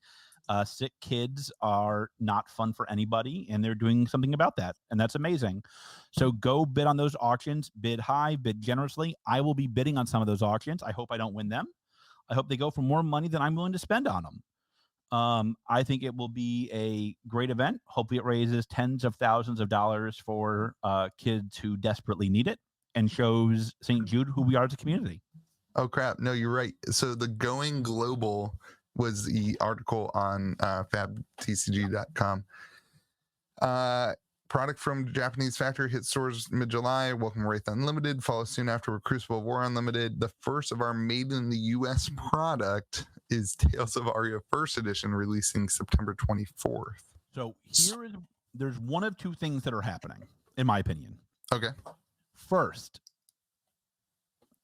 Sick kids are not fun for anybody, and they're doing something about that, and that's amazing. So go bid on those auctions, bid high, bid generously. I will be bidding on some of those auctions. I hope I don't win them. I hope they go for more money than I'm willing to spend on them. I think it will be a great event. Hopefully it raises tens of thousands of dollars for kids who desperately need it and shows St. Jude who we are as a community. Oh, crap. No, you're right. So the Going Global was the article on FABTCG.com. Product from Japanese factory hit stores mid-July. Welcome Wraith Unlimited. Follows soon after Crucible of War Unlimited. The first of our made in the U.S. product is Tales of Aria First Edition, releasing September 24th. So there's one of two things that are happening, in my opinion. Okay. First,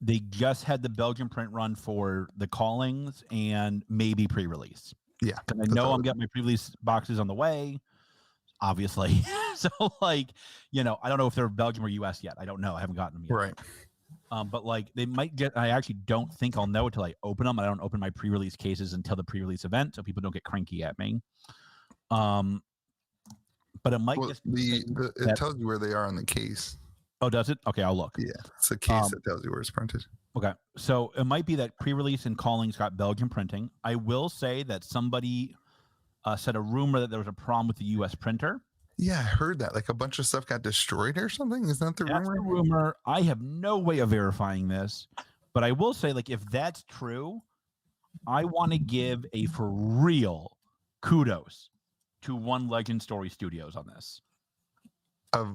they just had the Belgian print run for the callings and maybe pre-release. Yeah. I know I'm getting my pre-release boxes on the way, obviously. So, I don't know if they're Belgium or US yet. I don't know. I haven't gotten them yet. Right. But they might get, I actually don't think I'll know until I open them. I don't open my pre-release cases until the pre-release event, so people don't get cranky at me. But it might it tells you where they are on the case. Oh, does it? Okay, I'll look. Yeah, it's a case that tells you where it's printed. Okay, so it might be that pre-release and callings got Belgian printing. I will say that somebody said a rumor that there was a problem with the U.S. printer. Yeah, I heard that. Like a bunch of stuff got destroyed or something. Is that the rumor? That's the rumor. I have no way of verifying this, but I will say, if that's true, I want to give a for real kudos to One Legend Story Studios on this.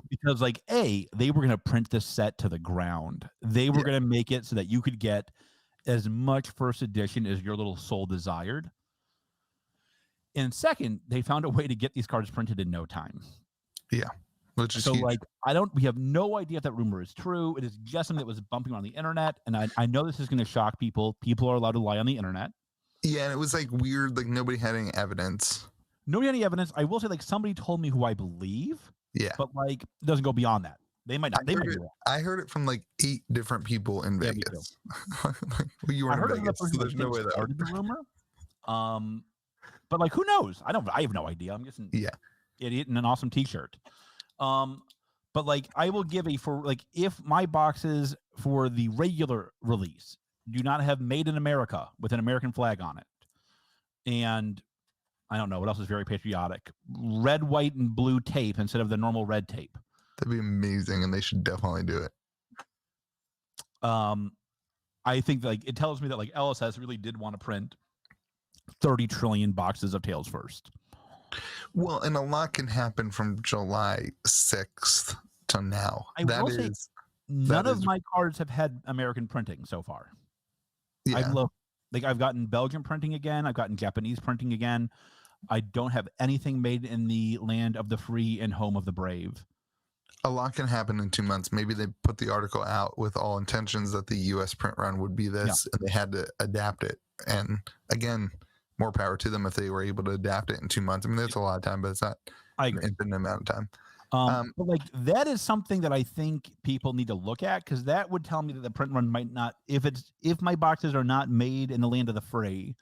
Because they were going to print this set to the ground. They were going to make it so that you could get as much first edition as your little soul desired. And second, they found a way to get these cards printed in no time. Yeah. Which is so huge. we have no idea if that rumor is true. It is just something that was bumping on the internet. And I know this is going to shock people. People are allowed to lie on the internet. Yeah. And it was weird. Nobody had any evidence. Nobody had any evidence. I will say somebody told me who I believe. Yeah. But it doesn't go beyond that. They might not. They might be wrong. I heard it from 8 different people in Vegas. You were in Vegas, so there's no way that started the rumor. But who knows? I have no idea. I'm just an idiot in an awesome t-shirt. But I will give if my boxes for the regular release do not have "Made in America" with an American flag on it, and I don't know what else is very patriotic. Red, white, and blue tape instead of the normal red tape. That'd be amazing, and they should definitely do it. I think like it tells me that like LSS really did want to print 30 trillion boxes of Tales first. Well, and a lot can happen from July 6th to now. None of my cards have had American printing so far. Yeah. I've gotten Belgian printing again. I've gotten Japanese printing again. I don't have anything made in the land of the free and home of the brave. A lot can happen in 2 months. Maybe they put the article out with all intentions that the U.S. print run would be this, and they had to adapt it. And again, more power to them if they were able to adapt it in 2 months. I mean, that's a lot of time, but it's not an infinite amount of time. But like that is something that I think people need to look at, because that would tell me that the print run might not, if my boxes are not made in the land of the free,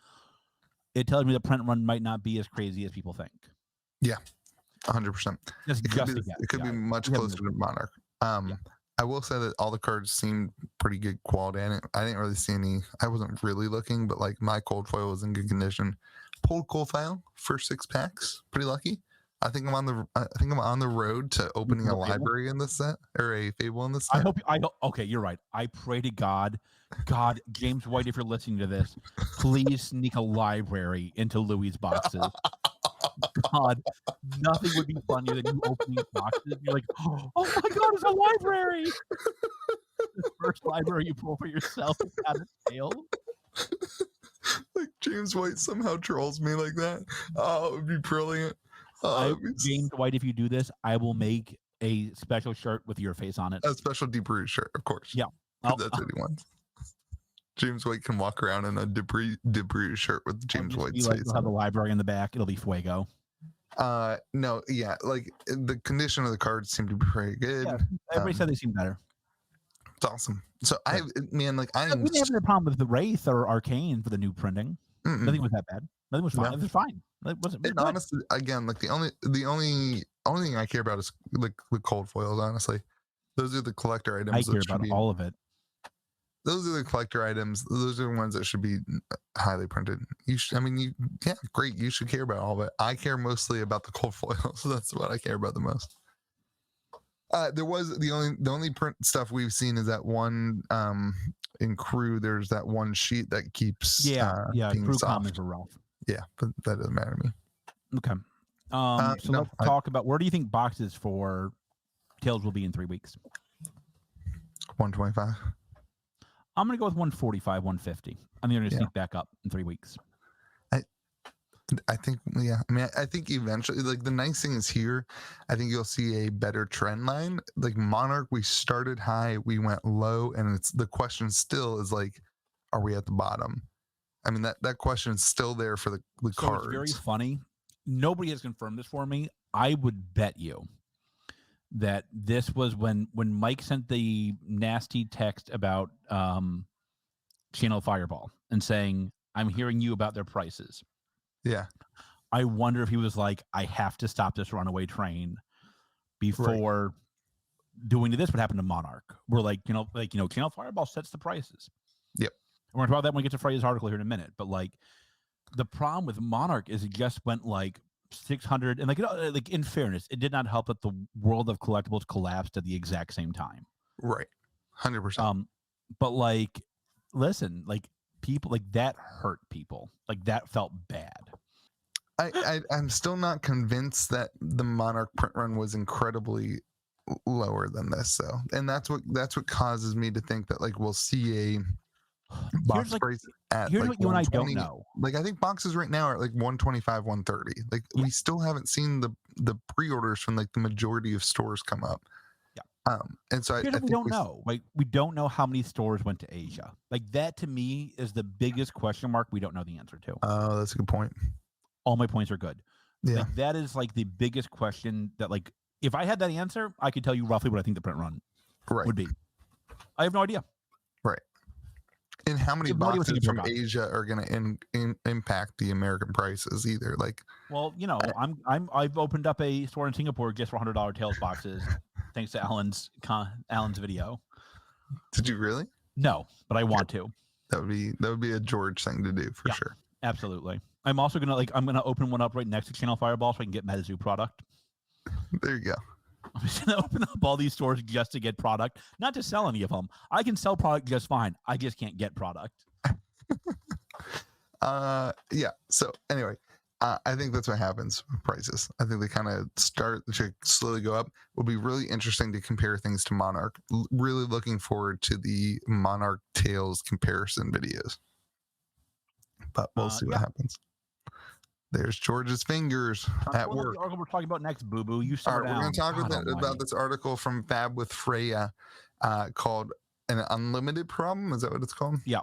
it tells me the print run might not be as crazy as people think. Yeah, 100%. It could be much closer to Monarch. I will say that all the cards seemed pretty good quality. I didn't really see any. I wasn't really looking, but like my cold foil was in good condition. Pulled cold foil for 6 packs. Pretty lucky. I think I'm on the road to opening a library in this set, or a Fable in this set. Okay, you're right. I pray to God, James White, if you're listening to this, please sneak a library into Louis' boxes. God, nothing would be funnier than you opening boxes and you're like, oh my God, it's a library. The first library you pull for yourself is out of tail. Like James White somehow trolls me like that. Oh, it would be brilliant. James White, if you do this, I will make a special shirt with your face on it. A special Deep Root shirt, of course. Yeah. That's what he wants. James White can walk around in a Deep shirt with James White's face. We'll have a library in the back. It'll be fuego. No, yeah, like the condition of the cards seem to be pretty good. Yeah, everybody said they seem better. It's awesome. So we didn't have a problem with the Wraith or Arcane for the new printing. Nothing was that bad. Nothing was fine. No. It was fine. It wasn't. Honestly, again, like the only thing I care about is like the cold foils. Honestly, those are the collector items. I care about all of it. Those are the collector items. Those are the ones that should be highly printed. Great. You should care about all of it. I care mostly about the cold foils. So that's what I care about the most. There was the only print stuff we've seen is that one in crew. There's that one sheet that keeps crew comments are rough. Yeah, but that doesn't matter to me. Okay. Let's talk about, where do you think boxes for Tales will be in 3 weeks? 125. I'm going to go with 145, 150. I'm going to sneak back up in 3 weeks. I think, yeah. I mean, I think eventually, like the nice thing is here, I think you'll see a better trend line. Like Monarch, we started high, we went low, and the question still is like, are we at the bottom? I mean, that question is still there for the cards. It's very funny. Nobody has confirmed this for me. I would bet you that this was when Mike sent the nasty text about Channel Fireball and saying, I'm hearing you about their prices. Yeah. I wonder if he was like, I have to stop this runaway train before doing this. What happened to Monarch? We're like, Channel Fireball sets the prices. Yep. We're going to talk about that when we get to Freya's article here in a minute. But like, the problem with Monarch is it just went like 600, and like in fairness, it did not help that the world of collectibles collapsed at the exact same time. Right. 100%. But like, listen, like people like that hurt people. Like that felt bad. I'm still not convinced that the Monarch print run was incredibly lower than this, though, and that's what causes me to think that like we'll see a box price at here's like what you and I don't know. Like I think boxes right now are at like 125, 130. Like we still haven't seen the pre-orders from like the majority of stores come up. Yeah. And so I think we don't know. Like we don't know how many stores went to Asia. Like that to me is the biggest question mark we don't know the answer to. Oh, that's a good point. All my points are good. Yeah. Like that is like the biggest question that like if I had that answer, I could tell you roughly what I think the print run would be. I have no idea. Right. And how many boxes from Asia are going to impact the American prices either? Like, well, I've opened up a store in Singapore just for $100 Tales boxes, thanks to Alan's video. Did you really? No, but I want to. That would be a George thing to do for sure. Absolutely. I'm also gonna open one up right next to Channel Fireball so I can get Metazoo product. There you go. I'm just gonna open up all these stores just to get product, not to sell any of them. I can sell product just fine. I just can't get product. Yeah. So anyway, I think that's what happens with prices. I think they kind of start to slowly go up. It will be really interesting to compare things to Monarch. Really looking forward to the Monarch Tales comparison videos. But we'll see what happens. There's George's fingers at work. The article we're talking about next, Boo Boo. You All right, we're going to talk about this article from Fab with Freya called An Unlimited Problem. Is that what it's called? Yeah.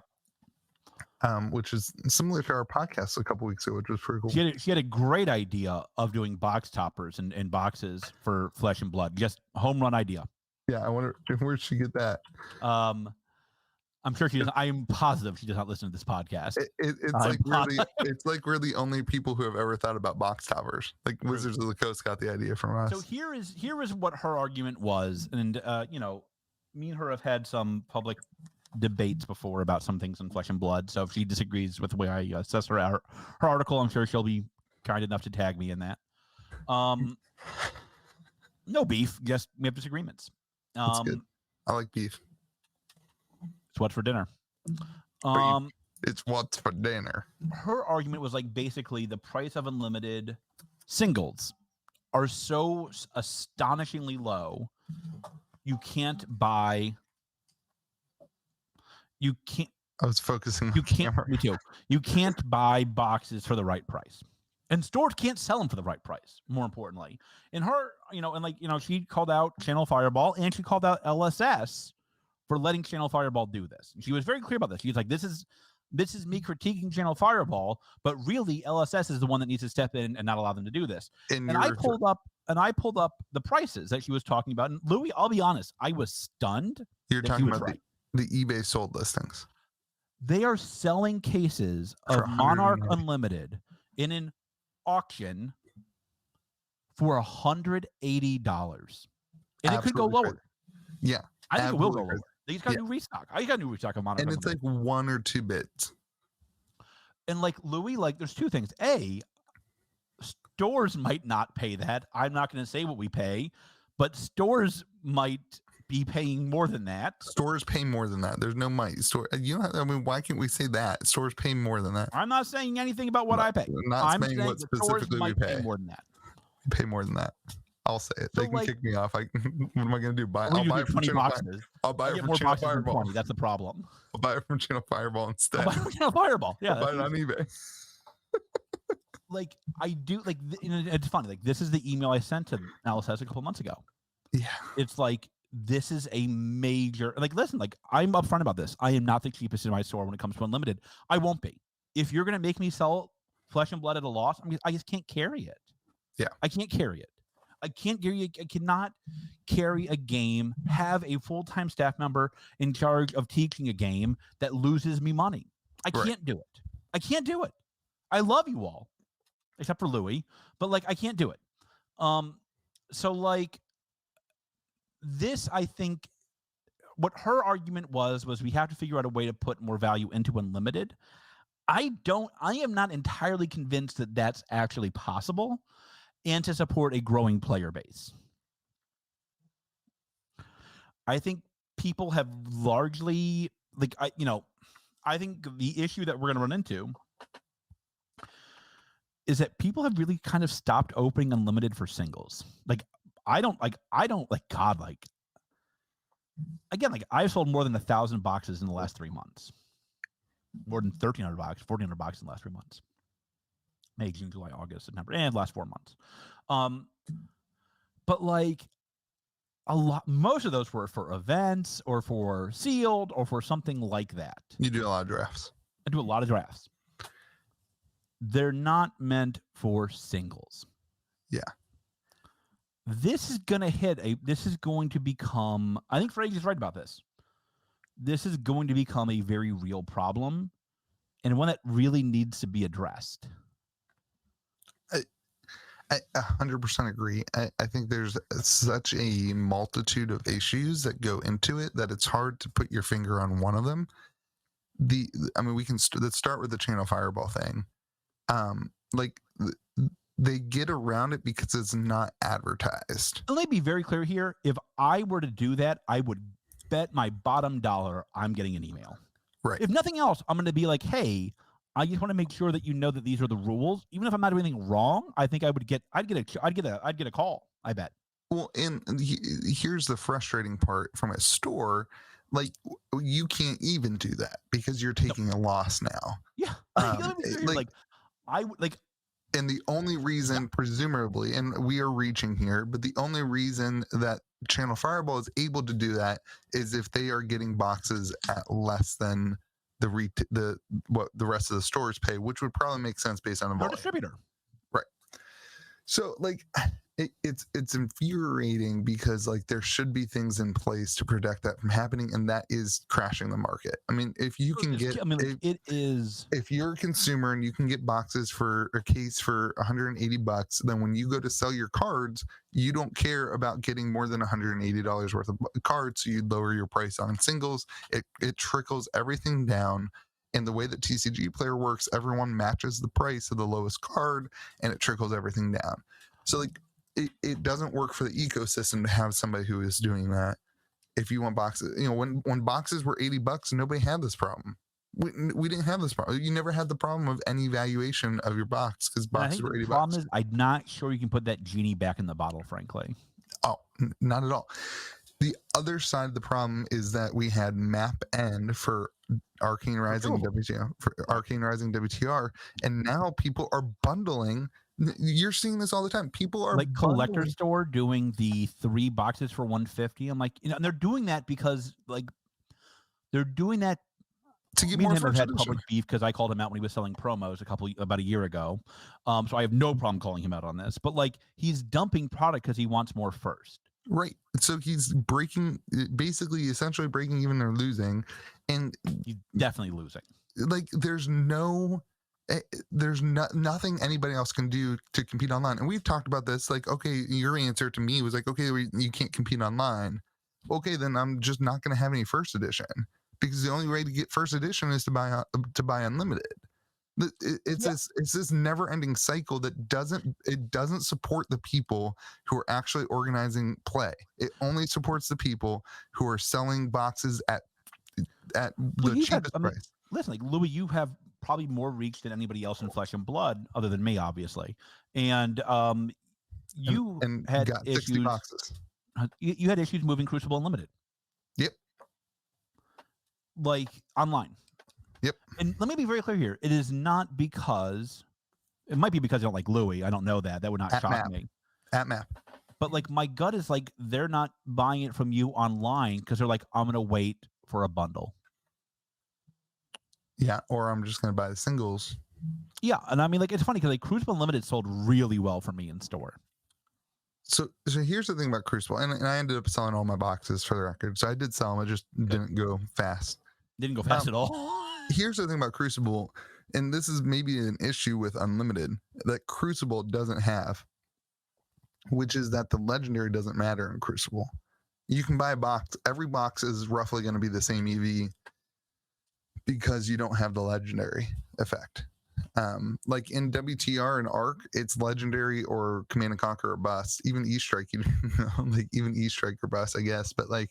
Which is similar to our podcast a couple weeks ago, which was pretty cool. She had a great idea of doing box toppers and boxes for Flesh and Blood. Just home run idea. Yeah, I wonder where she get that. I'm sure she doesn't. I am positive she does not listen to this podcast. It's like we're the only people who have ever thought about box toppers. Like Wizards of the Coast got the idea from us. So here is what her argument was, and me and her have had some public debates before about some things in Flesh and Blood. So if she disagrees with the way I assess her article, I'm sure she'll be kind enough to tag me in that. No beef, just we have disagreements. That's good. I like beef. It's what's for dinner. It's what's for dinner. Her argument was like basically the price of unlimited singles are so astonishingly low. You can't buy. You can't. I was focusing. You can't. Me too. You can't buy boxes for the right price, and stores can't sell them for the right price. More importantly, in her, she called out Channel Fireball and she called out LSS for letting Channel Fireball do this. And she was very clear about this. She's like, this is me critiquing Channel Fireball, but really LSS is the one that needs to step in and not allow them to do this. And I pulled up the prices that she was talking about. And Louis, I'll be honest, I was stunned. You're talking about the eBay sold listings. They are selling cases of Monarch Unlimited in an auction for $180. And it could go lower. Crazy. Yeah. I think it will go lower. They just got a new restock. I got a new restock of Monarch. And it's like 1 or 2 bits. And like Louis, like there's two things. A, stores might not pay that. I'm not going to say what we pay, but stores might be paying more than that. Stores pay more than that. There's no might. Why can't we say that? Stores pay more than that. I'm not saying anything about what I pay. I'm saying what specifically we pay. More than that. Pay more than that. I'll say it. So they can kick me off. What am I going to do? I'll buy it from 20 boxes. I'll buy it from Channel Fireball. That's the problem. I'll buy it from Channel Fireball instead. I'll buy it from Channel Fireball. Yeah, I'll buy it on eBay. Like I do. Like it's funny. Like this is the email I sent to LSS a couple months ago. Yeah. It's like this is a major. Like listen. Like I'm upfront about this. I am not the cheapest in my store when it comes to unlimited. I won't be. If you're going to make me sell Flesh and Blood at a loss, I just can't carry it. Yeah. I can't carry it. I cannot carry a game, have a full-time staff member in charge of teaching a game that loses me money. I can't do it. I can't do it. I love you all, except for Louis, but like I can't do it. So like this, I think what her argument was we have to figure out a way to put more value into unlimited. I am not entirely convinced that that's actually possible. And to support a growing player base. I think people have largely, I think the issue that we're going to run into is that people have really kind of stopped opening unlimited for singles. Again, I've sold more than 1,000 boxes in the last 3 months. More than 1,300 boxes, 1,400 boxes in the last 3 months. May, June, July, August, September, and last 4 months. But like most of those were for events or for sealed or for something like that. You do a lot of drafts. I do a lot of drafts. They're not meant for singles. Yeah. This is going to become, I think Frage is right about this. This is going to become a very real problem and one that really needs to be addressed. I 100% agree. I think there's such a multitude of issues that go into it that it's hard to put your finger on one of them. I mean, we can let's start with the channel fireball thing. Like they get around it because it's not advertised. Let me be very clear here. If I were to do that, I would bet my bottom dollar I'm getting an email. Right. If nothing else, I'm going to be like, hey, I just want to make sure that you know that these are the rules. Even if I'm not doing anything wrong, I think I'd get a call. I bet. Well, and here's the frustrating part from a store. Like, you can't even do that because you're taking a loss now. Yeah. And the only reason, presumably, and we are reaching here, but the only reason that Channel Fireball is able to do that is if they are getting boxes at less than what the rest of the stores pay, which would probably make sense based on the volume. Distributor. Right. So, like, it's infuriating because, like, there should be things in place to protect that from happening, and that is crashing the market. I mean, if you can get, if you're a consumer and you can get boxes for a case for $180, then when you go to sell your cards, you don't care about getting more than $180 worth of cards, so you lower your price on singles. It trickles everything down. And the way that TCG Player works, everyone matches the price of the lowest card, and it trickles everything down. So, like, it doesn't work for the ecosystem to have somebody who is doing that. If you want boxes, when boxes were $80, nobody had this problem. We didn't have this problem. You never had the problem of any valuation of your box because boxes were $80. The problem is, I'm not sure you can put that genie back in the bottle, frankly. Oh, not at all. The other side of the problem is that we had map end for Arcane Rising WTR, and now people are bundling. You're seeing this all the time. People are like Collector Store doing the 3 boxes for $150. I'm like, and they're doing that because, like, they're doing that to get more. I've had public beef because I called him out when he was selling promos about a year ago. So I have no problem calling him out on this. But, like, he's dumping product because he wants more first. Right. So he's essentially breaking even or losing, and he's definitely losing. Like, there's nothing anybody else can do to compete online. And we've talked about this. Like, okay, your answer to me was like, okay, you can't compete online. Okay, then I'm just not going to have any first edition because the only way to get first edition is to buy unlimited. It's this never-ending cycle that doesn't support the people who are actually organizing play. It only supports the people who are selling boxes at the cheapest price. Listen, like, Louis, you have probably more reach than anybody else in Flesh and Blood, other than me, obviously. And you had got 60 issues. Boxes. You had issues moving Crucible Unlimited. Yep. Like, online. Yep. And let me be very clear here. It is not because it might be because I don't like Louis. I don't know that. That would not shock me. At map. But, like, my gut is like they're not buying it from you online because they're like, I'm gonna wait for a bundle. Yeah, or I'm just gonna buy the singles. Yeah, and I mean, like, it's funny because, like, Crucible Unlimited sold really well for me in store. So here's the thing about Crucible, and I ended up selling all my boxes for the record. So I did sell them. I just didn't go fast. Didn't go fast at all. Here's the thing about Crucible, and this is maybe an issue with Unlimited that Crucible doesn't have, which is that the legendary doesn't matter in Crucible. You can buy a box. Every box is roughly going to be the same EV because you don't have the legendary effect. Like in WTR and ARC, it's legendary or Command and Conquer or bust. Even E-Strike, like even E-Strike or bust, I guess. But, like,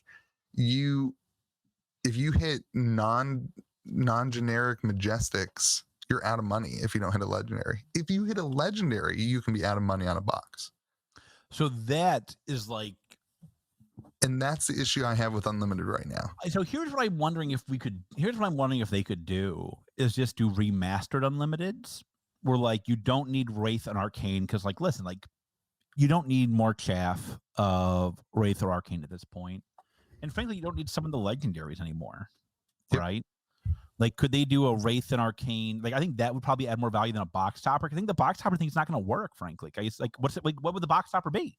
if you hit non-generic Majestics, you're out of money if you don't hit a legendary. If you hit a legendary, you can be out of money on a box. So that is like, and that's the issue I have with Unlimited right now. So here's what I'm wondering if they could do is just do remastered Unlimiteds where, like, you don't need Wraith and Arcane because, like, listen, like, you don't need more chaff of Wraith or Arcane at this point. And frankly, you don't need some of the legendaries anymore. Yep. Right? Like, could they do a Wraith and Arcane? Like, I think that would probably add more value than a box topper. I think the box topper thing is not going to work, frankly. Like, what would the box topper be?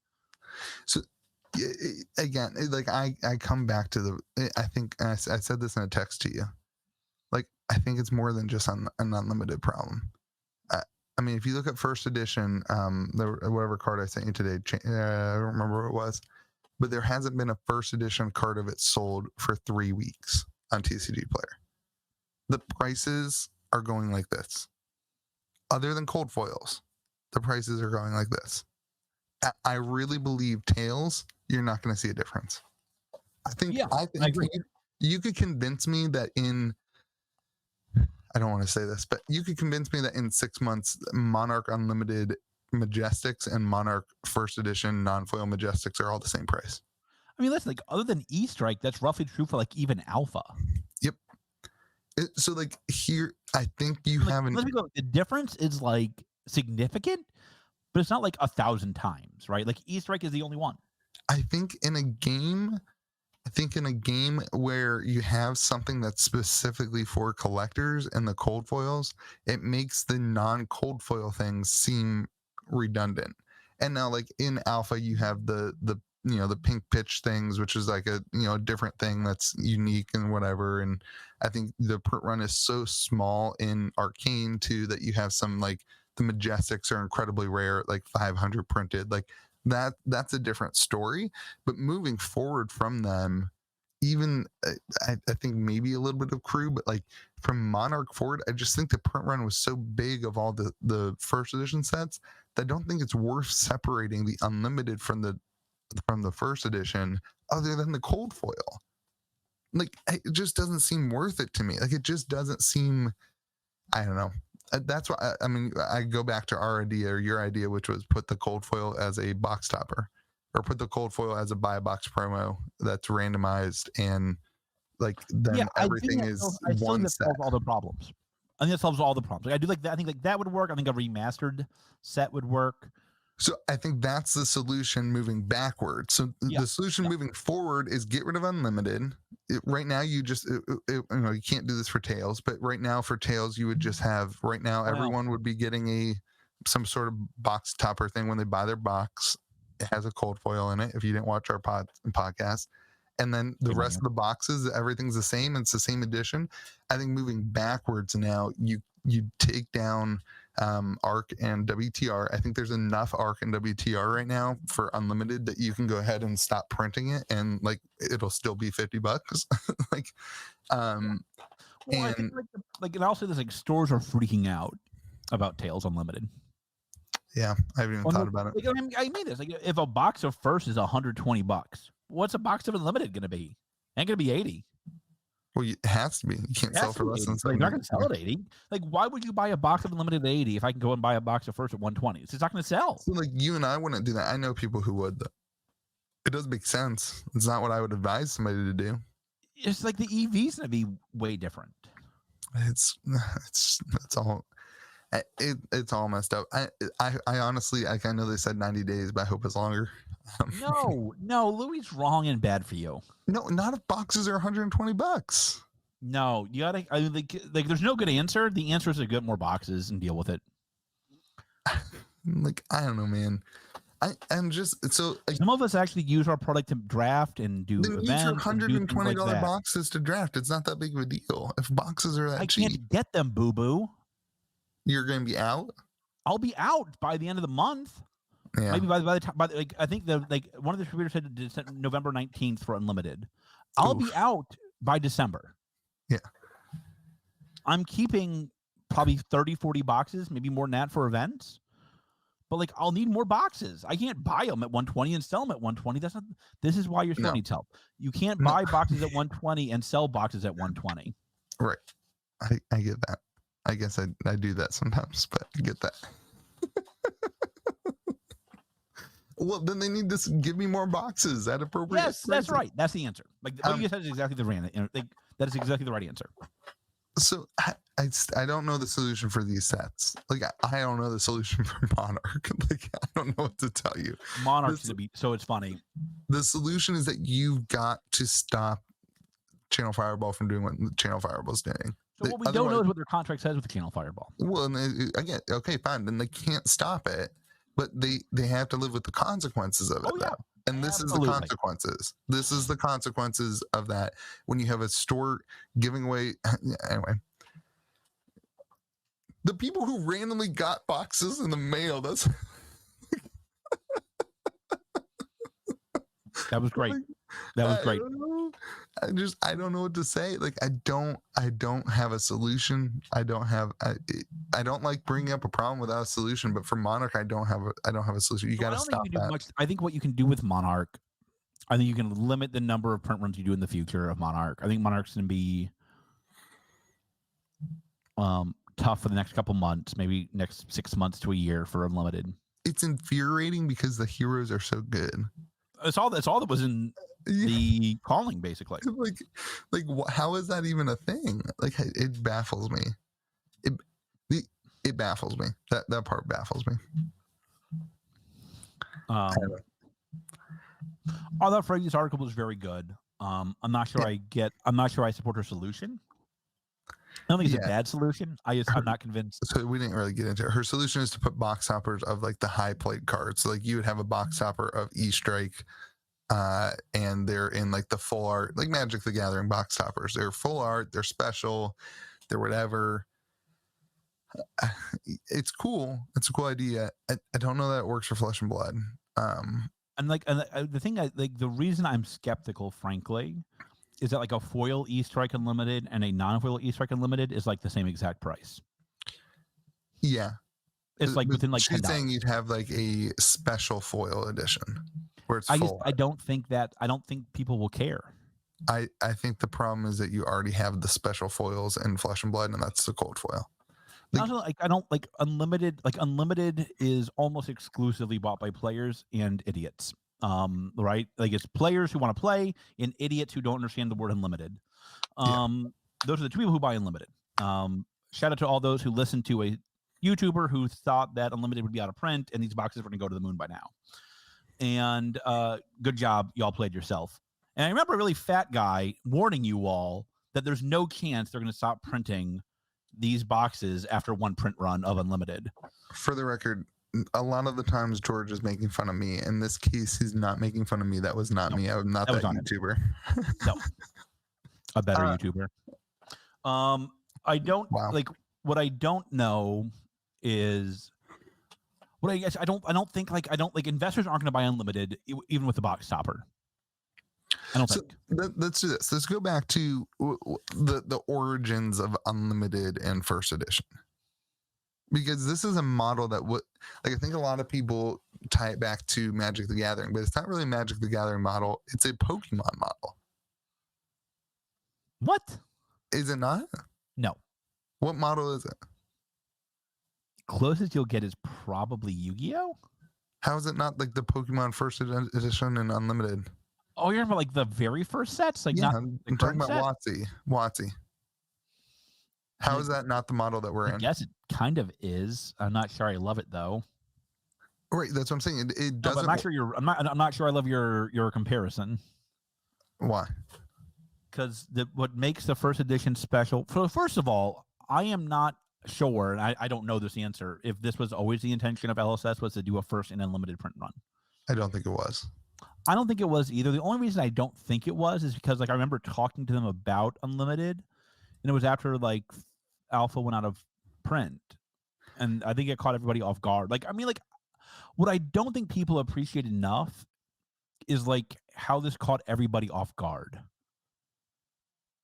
So, again, like, I come back to I think I said this in a text to you. Like, I think it's more than just an Unlimited problem. I mean, if you look at first edition, whatever card I sent you today, I don't remember what it was, but there hasn't been a first edition card of it sold for 3 weeks on TCG Player. The prices are going like this. Other than cold foils, the prices are going like this. I really believe Tails, you're not going to see a difference. I think I agree. You could convince me that I don't want to say this, but you could convince me that in 6 months, Monarch Unlimited Majestics and Monarch First Edition non-foil Majestics are all the same price. I mean, listen, like other than E-Strike, that's roughly true for like even Alpha. Yep. So like here, I think you haven't. The difference is like significant, but it's not like 1,000 times, right? Like E-Strike is the only one. I think in a game where you have something that's specifically for collectors and the cold foils, it makes the non-cold foil things seem redundant. And now like in Alpha, you have the pink pitch things, which is like a different thing that's unique and whatever. And I think the print run is so small in Arcane too that you have some like the Majestics are incredibly rare, like 500 printed, like that's a different story. But moving forward from them, even I think maybe a little bit of crew, but like from Monarch forward, I just think the print run was so big of all the first edition sets that I don't think it's worth separating the unlimited from the first edition other than the cold foil. Like it just doesn't seem worth it to me. Like it just doesn't seem, I don't know. That's why I mean I go back to our idea or your idea, which was put the cold foil as a box topper or put the cold foil as a buy a box promo that's randomized, and like then everything is one set. Solves all the problems. I think that solves all the problems. Like, I do like that. I think like that would work. I think a remastered set would work. So I think that's the solution moving backwards. So the solution moving forward is get rid of unlimited. Right now, you just you can't do this for Tails, but right now for Tails, you would just have everyone would be getting some sort of box topper thing when they buy their box. It has a cold foil in it. If you didn't watch our podcast, and then the rest of the boxes, everything's the same. It's the same edition. I think moving backwards now, you take down ARC and WTR. I think there's enough ARC and WTR right now for unlimited that you can go ahead and stop printing it, and like it'll still be $50. Like, I think and also there's like stores are freaking out about Tails Unlimited. Yeah, I haven't even thought about it. Like, I mean this. Like, if a box of first is $120, what's a box of Unlimited going to be? Ain't going to be 80. Well, it has to be. You can't sell for less than 70. You're not going to sell at 80. Like, why would you buy a box of Unlimited at 80 if I can go and buy a box of first at 120? It's just not going to sell. So, like, you and I wouldn't do that. I know people who would, though. It doesn't make sense. It's not what I would advise somebody to do. It's like the EV's going to be way different. It's all. It's all messed up. I honestly, I know they said 90 days, but I hope it's longer. No, Louis wrong and bad for you. No, not if boxes are $120. No, you gotta. Like, there's no good answer. The answer is to get more boxes and deal with it. Like, I don't know, man. I'm just so. Some of us actually use our product to draft and do events. Use your $120 boxes to draft. It's not that big of a deal. If boxes are that cheap, I can't get them, boo boo. You're going to be out? I'll be out by the end of the month. Yeah. Maybe by the time, I think one of the distributors said November 19th for Unlimited. I'll be out by December. Yeah. I'm keeping probably 30, 40 boxes, maybe more than that for events. But like, I'll need more boxes. I can't buy them at 120 and sell them at 120. This is why your store needs help. You can't buy boxes at 120 and sell boxes at 120. Right. I get that. I guess I do that sometimes, but I get that. Well, then they need to give me more boxes at appropriate. Yes, that's right. That's the answer. Like what you said is exactly the right. That is exactly the right answer. So I don't know the solution for these sets. Like I don't know the solution for Monarch. Like I don't know what to tell you. Monarch's gonna be so it's funny. The solution is that you've got to stop Channel Fireball from doing what Channel Fireball's doing. So what we don't know is what their contract says with the Channel Fireball. Well, again, okay, fine. Then they can't stop it, but they have to live with the consequences of it, though. And this is the consequences. This is the consequences of that. When you have a store giving away, anyway. The people who randomly got boxes in the mail. That's That was great. That was great. I don't know what to say. Like, I don't have a solution. I don't like bringing up a problem without a solution. But for Monarch, I don't have a solution. You got to stop that. I think what you can do with Monarch, I think you can limit the number of print runs you do in the future of Monarch. I think Monarch's going to be tough for the next couple months, maybe next 6 months to a year for Unlimited. It's infuriating because the heroes are so good. That's all that was in the calling, basically. How is that even a thing? Like, it baffles me. It baffles me. That part baffles me. I thought Freddie's article was very good. I'm not sure I support her solution. I don't think it's a bad solution. I'm not convinced. So we didn't really get into it. Her solution is to put box toppers of like the high plate cards. So like you would have a box topper of E-Strike, and they're in like the full art, like Magic the Gathering box toppers. They're full art, they're special, they're whatever. It's cool. It's a cool idea. I don't know that it works for Flesh and Blood. The reason I'm skeptical, frankly, is that like a foil E-Strike Unlimited and a non-foil E-Strike Unlimited is like the same exact price. Yeah. It's like within like she's $10. Saying you'd have like a special foil edition where it's full. I don't think people will care. I think the problem is that you already have the special foils in Flesh and Blood, and that's the cold foil. I don't like Unlimited. Like Unlimited is almost exclusively bought by players and idiots. Right? Like it's players who want to play and idiots who don't understand the word unlimited. Those are the two people who buy Unlimited. Shout out to all those who listened to a YouTuber who thought that Unlimited would be out of print and these boxes were going to go to the moon by now. And good job, y'all played yourself. And I remember a really fat guy warning you all that there's no chance they're going to stop printing these boxes after one print run of Unlimited. For the record, a lot of the times George is making fun of me. In this case, he's not making fun of me. That was not me. I'm not that YouTuber. No, a better YouTuber. I don't like what I don't know is what I guess I don't think investors aren't going to buy Unlimited even with the box topper. I don't think. Let's do this. Let's go back to the origins of Unlimited and First Edition. Because this is a model that I think a lot of people tie it back to Magic the Gathering, but it's not really a Magic the Gathering model. It's a Pokemon model. What? Is it not? No. What model is it? Closest you'll get is probably Yu-Gi-Oh! How is it not like the Pokemon First Edition and Unlimited? Oh, you're talking about like the very first sets? Like I'm talking about WotC. How is that not the model that we're in? I guess it kind of is. I'm not sure I love it though. Right, that's what I'm saying. It doesn't. I'm not sure I'm not sure I love your comparison. Why? Because what makes the first edition special. So first of all, I am not sure, and I don't know this answer. If this was always the intention of LSS was to do a first and unlimited print run. I don't think it was. I don't think it was either. The only reason I don't think it was is because like I remember talking to them about Unlimited, and it was after like Alpha went out of print, and I think it caught everybody off guard. Like I mean, like what I don't think people appreciate enough is like how this caught everybody off guard.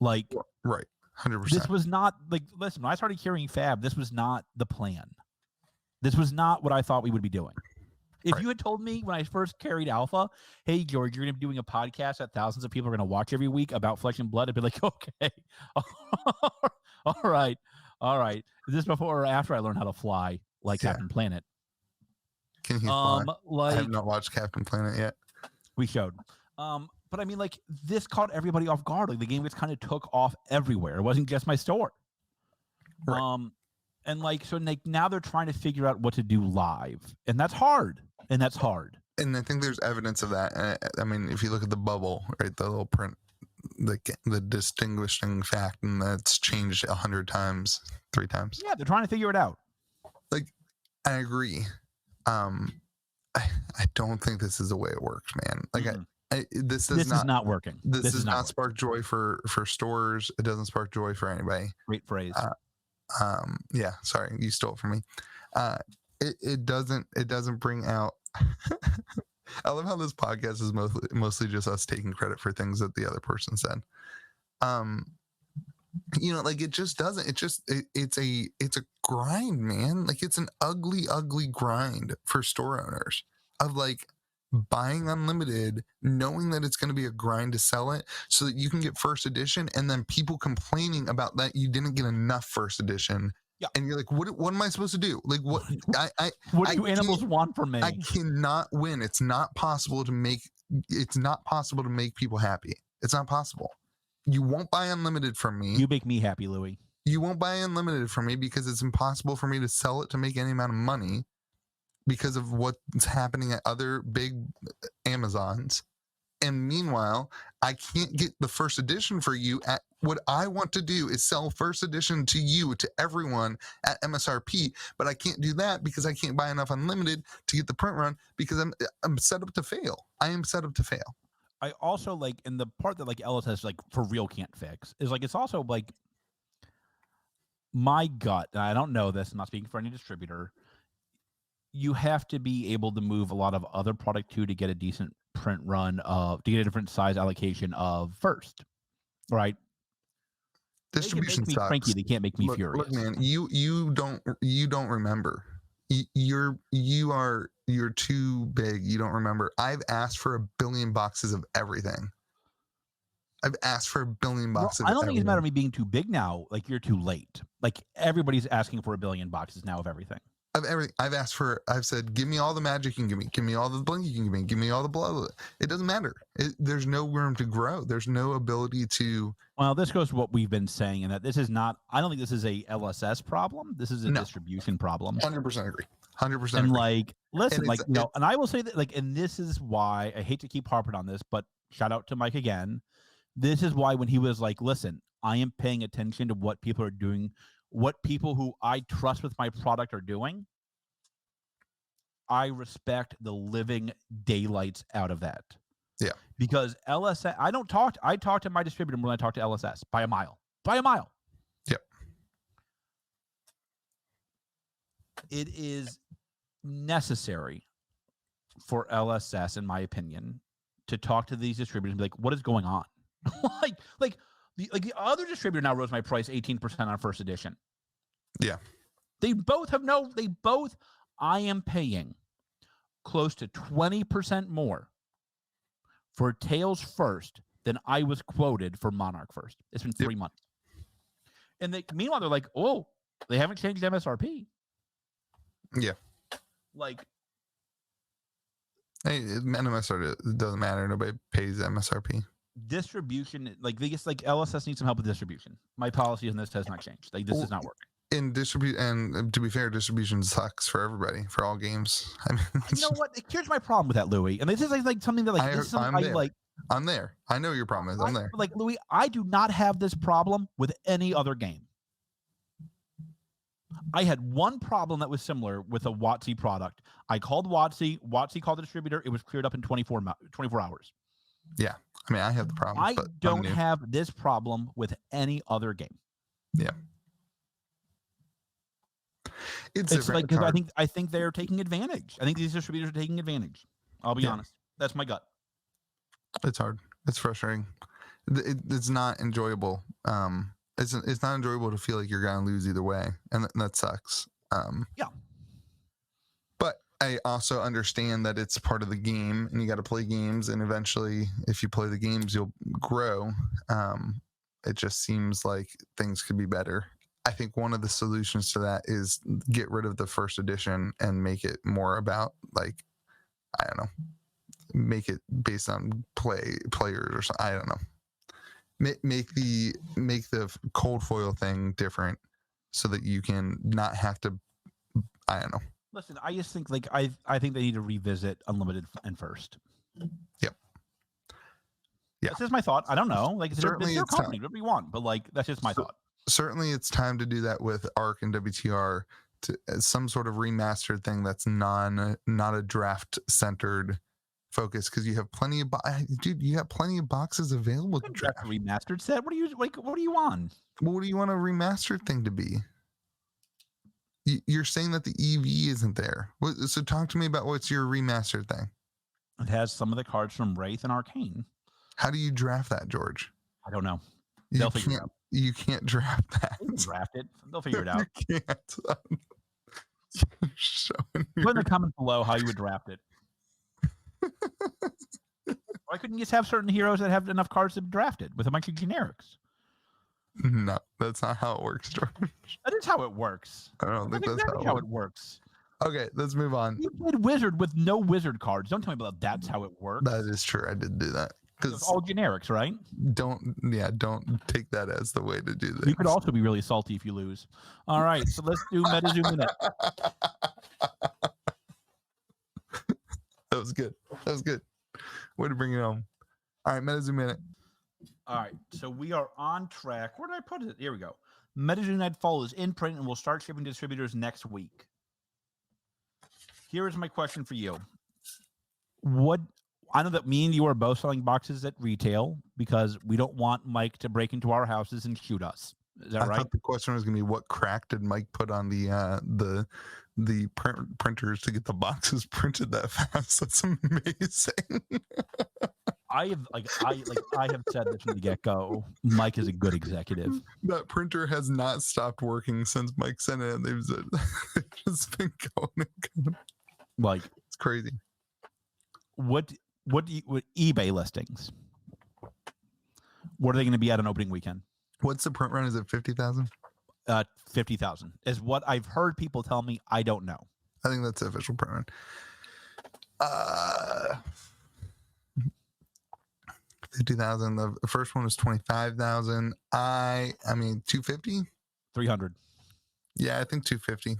Like right, 100%. This was not like listen. When I started carrying Fab, this was not the plan. This was not what I thought we would be doing. If you had told me when I first carried Alpha, hey, George, you're going to be doing a podcast that thousands of people are going to watch every week about Flesh and Blood, I'd be like, okay. All right. Is this before or after I learned how to fly like Captain Planet? Can he fly? I have not watched Captain Planet yet. We showed. But I mean, like, this caught everybody off guard. Like, the game just kind of took off everywhere. It wasn't just my store. Right. And like, so like now they're trying to figure out what to do live. And that's hard. And I think there's evidence of that. I mean, if you look at the bubble, right, the little print, the distinguishing fact, and that's changed 100 times, 3 times. Yeah, they're trying to figure it out. Like, I agree. I don't think this is the way it works, man. Like, this is not working. This does not spark joy for stores. It doesn't spark joy for anybody. Great phrase. Yeah, sorry, you stole it from me. It doesn't bring out. I love how this podcast is mostly just us taking credit for things that the other person said. Like it just doesn't. It's a grind, man. Like it's an ugly grind for store owners of like buying unlimited, knowing that it's going to be a grind to sell it so that you can get first edition, and then people complaining about that you didn't get enough first edition. Yeah. And you're like, what am I supposed to do? Like, what? What do you animals want from me? I cannot win. It's not possible to make people happy. It's not possible. You won't buy unlimited from me. You make me happy, Louis. You won't buy unlimited from me because it's impossible for me to sell it to make any amount of money because of what's happening at other big Amazons. And meanwhile, I can't get the first edition for you at what I want to do is sell first edition to you, to everyone at MSRP, but I can't do that because I can't buy enough unlimited to get the print run because I'm set up to fail. I am set up to fail. I also like, and the part that like LSS like for real can't fix is like, it's also like my gut, and I don't know this, I'm not speaking for any distributor, you have to be able to move a lot of other product to get a decent print run of, to get a different size allocation of first, right? Distribution they can make me cranky, they can't make me furious. Look, man, you don't remember. You're too big. You don't remember. I've asked for 1 billion boxes of everything. I've asked for 1 billion boxes. I don't think it's a matter of me being too big now. Like you're too late. Like everybody's asking for 1 billion boxes now of everything. Of everything. I've said, give me all the magic you can give me. Give me all the blink you can give me. Give me all the blah, blah. It doesn't matter. There's no room to grow. There's no ability to. Well, this goes to what we've been saying, and that this is not, I don't think this is a LSS problem. This is a distribution problem. 100% agree. 100% and agree. Like, listen, and like, and I will say that, like, and this is why I hate to keep harping on this, but shout out to Mike again. This is why when he was like, listen, I am paying attention to what people are doing, what people who I trust with my product are doing. I respect the living daylights out of that. Yeah. Because LSS, I talk to my distributor more than I talk to LSS by a mile. Yep. It is necessary for LSS, in my opinion, to talk to these distributors and be like, what is going on? like the other distributor now rose my price 18% on first edition. Yeah. I am paying close to 20% more for Tales first than I was quoted for Monarch first. It's been 3 months. And meanwhile, they're like, oh, they haven't changed MSRP. Yeah. Like, hey, MSRP doesn't matter. Nobody pays MSRP. Distribution, like, they just, like, LSS needs some help with distribution. My policy on this has not changed. Like, this does not work. And to be fair, distribution sucks for everybody, for all games. I mean, you know what? Here's my problem with that, Louis. And this is like something that I'm there. I know your problem is. I'm there. Like, Louis, I do not have this problem with any other game. I had one problem that was similar with a WotC product. I called WotC. WotC called the distributor. It was cleared up in 24 hours. Yeah. I mean, I have the problem. I don't have this problem with any other game. Yeah. It's like, because I think they're taking advantage. I think these distributors are taking advantage. I'll be honest. That's my gut. It's hard. It's frustrating. It's not enjoyable. It's not enjoyable to feel like you're gonna lose either way, and that sucks. Yeah. But I also understand that it's part of the game, and you got to play games, and eventually, if you play the games, you'll grow. It just seems like things could be better. I think one of the solutions to that is get rid of the first edition and make it more about, like, I don't know, make it based on players or something. I don't know. Make the cold foil thing different so that you can not have to. I don't know. Listen, I just think I think they need to revisit Unlimited and First. Yep. Yeah. That's just my thought. I don't know. Like, it's their company, whatever you want, but like, that's just my thought. Certainly it's time to do that with ARC and WTR, to some sort of remastered thing that's not a draft centered focus, because you have plenty of boxes available to draft. Remastered set. What do you on? Well, what do you want a remastered thing to be? You're saying that the EV isn't there. So talk to me about what's your remastered thing. It has some of the cards from Wraith and Arcane. How do you draft that, George? I don't know. They'll figure it out. You can't draft that. They can draft it. They'll figure it out. You can't. Put in the comments below how you would draft it. Why couldn't you just have certain heroes that have enough cards to be drafted with a bunch of generics? No, that's not how it works, George. That is how it works. I don't think that's exactly how it works. Okay, let's move on. You played Wizard with no Wizard cards. Don't tell me about that's how it works. That is true. I did do that. It's all generics, right? Don't take that as the way to do this. You could also be really salty if you lose. All right, so let's do Metazoo Minute. That was good. That was good. Way to bring it home. All right, Metazoo Minute. All right, so we are on track. Where did I put it? Here we go. Metazoo Nightfall is in print and will start shipping to distributors next week. Here is my question for you. I know that me and you are both selling boxes at retail because we don't want Mike to break into our houses and shoot us. Is that right? I thought the question was going to be what crack did Mike put on the printers to get the boxes printed that fast? That's amazing. I have said this from the get-go. Mike is a good executive. That printer has not stopped working since Mike sent it. They've just been going and going. Like, it's crazy. What eBay listings? What are they going to be at on opening weekend? What's the print run? Is it 50,000? 50,000 is what I've heard people tell me. I don't know. I think that's the official print run. 50,000. The first one was 25,000. I mean 250, 300. Yeah, I think 250.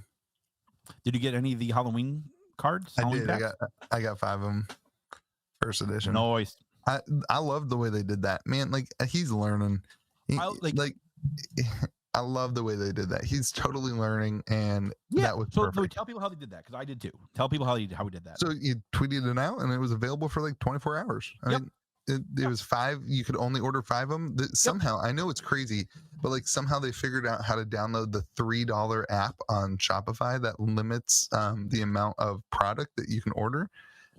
Did you get any of the Halloween cards? I did. I got 5 of them. First edition. Nice. I love the way they did that, man. Like he's learning. I love the way they did that. He's totally learning, and that was perfect. So tell people how they did that, because I did too. Tell people how we did that. So you tweeted it out, and it was available for like 24 hours. I mean, it was 5. You could only order 5 of them. Somehow, I know it's crazy, but like somehow they figured out how to download the $3 app on Shopify that limits the amount of product that you can order.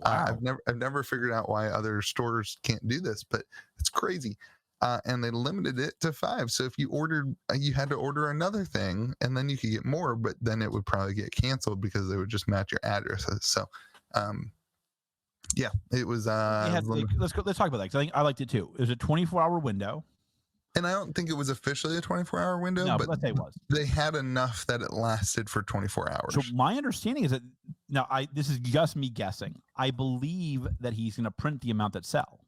Wow. I've never figured out why other stores can't do this, but it's crazy. And they limited it to 5. So if you ordered, you had to order another thing, and then you could get more, but then it would probably get canceled because they would just match your addresses. So, yeah, it was. Let's talk about that, because I think I liked it too. It was a 24-hour window. And I don't think it was officially a 24-hour window, no, but let's say it was. They had enough that it lasted for 24 hours. So my understanding is that this is just me guessing. I believe that he's going to print the amount that sell.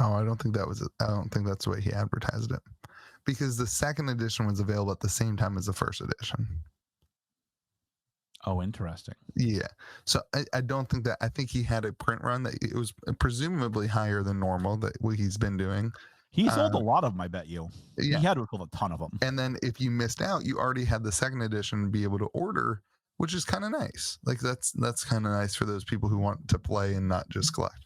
Oh, I don't think that's the way he advertised it, because the second edition was available at the same time as the first edition. Oh, interesting. Yeah. So I don't think that. I think he had a print run that it was presumably higher than normal, that what he's been doing. He sold a lot of them, I bet you. Yeah. He had to have sold a ton of them. And then if you missed out, you already had the second edition to be able to order, which is kind of nice. Like that's kind of nice for those people who want to play and not just collect.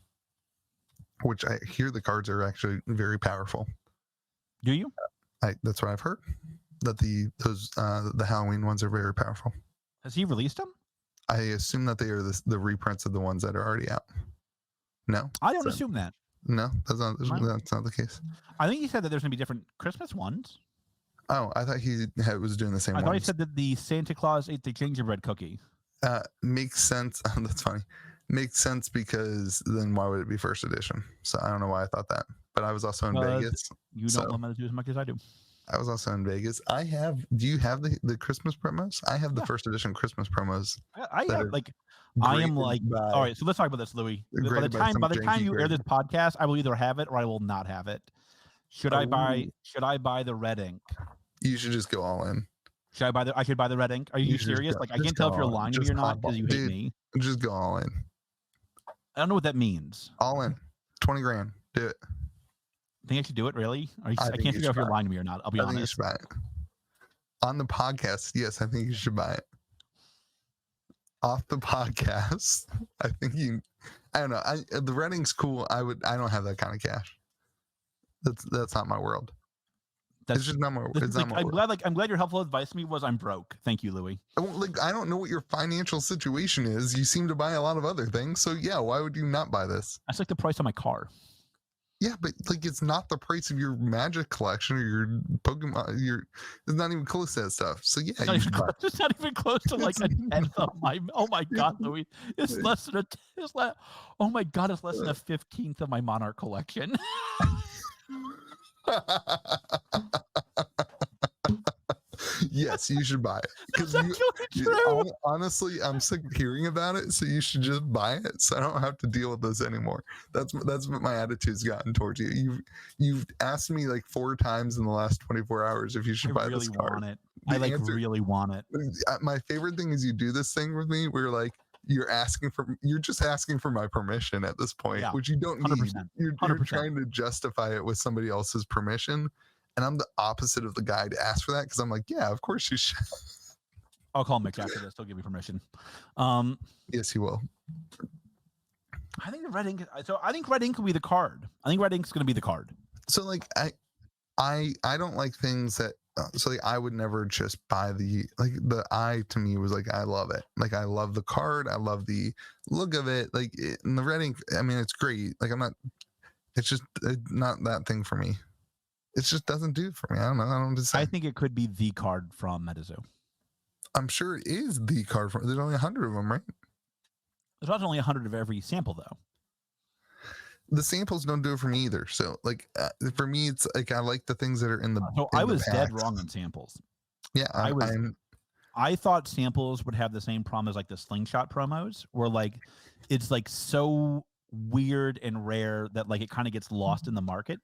Which I hear the cards are actually very powerful. Do you? That's what I've heard. That the Halloween ones are very powerful. Has he released them? I assume that they are the reprints of the ones that are already out. No, I don't assume that. No, that's not the case. I think he said that there's going to be different Christmas ones. Oh, I thought he was doing the same. I thought he said that the Santa Claus ate the gingerbread cookie. Makes sense. That's funny. Makes sense, because then why would it be first edition? So I don't know why I thought that. But I was also in Vegas. You don't love Metazoo as much as I do. I was also in Vegas. Do you have the Christmas promos? I have the first edition Christmas promos. I am like, all right, so let's talk about this, Louis. By the time you air this podcast, I will either have it or I will not have it. Should I buy the red ink? You should just go all in. I should buy the red ink? Are you serious? I can't tell if you're lying to me or not, because you hate me. Just go all in. I don't know what that means. All in. 20 grand. Do it. Think I should do it, really? I can't figure out if you're lying to me or not. I'll be honest. Think you should buy it. On the podcast, yes, I think you should buy it. Off the podcast, I think I don't know. The renting's cool. I don't have that kind of cash. That's not my world. That's It's just not my. this It's is not like, my work. I'm glad your helpful advice to me was I'm broke. Thank you, Louis. I don't know what your financial situation is. You seem to buy a lot of other things, so yeah. Why would you not buy this? That's like the price of my car. Yeah, but like it's not the price of your Magic collection or your Pokemon. It's not even close to that stuff. So yeah, you should buy it. It's not even close to like a tenth of my. Oh my God, Louis! It's less than a. Oh my God, it's less than a 15th of my Monarch collection. Yes, you should buy it. That's actually true. Honestly, I'm sick of hearing about it, so you should just buy it, so I don't have to deal with this anymore. That's what my attitude's gotten towards you. You've asked me like 4 times in the last 24 hours if you should buy this card. Want it. I really want it. My favorite thing is you do this thing with me where like you're just asking for my permission at this point, which you don't need. 100%, you're trying to justify it with somebody else's permission. And I'm the opposite of the guy to ask for that because I'm like, yeah, of course you should. I'll call Mick after this. He'll give me permission. Yes, he will. I think the red ink. So I think red ink will be the card. I think red ink's going to be the card. So like I don't like things that. So like I would never just buy the eye to me was like I love it. Like I love the card. I love the look of it. Like and the red ink. I mean, it's great. Like I'm not. It's just not that thing for me. It just doesn't do it for me. I don't know. I think it could be the card from Metazoo. I'm sure it is the card from. There's only 100 of them, right? There's not only 100 of every sample, though. The samples don't do it for me either. So, like, for me, it's like I like the things that are in the. So I was dead wrong on samples. Yeah, I thought samples would have the same problem as like the slingshot promos, where like it's like so weird and rare that like it kind of gets lost in the market.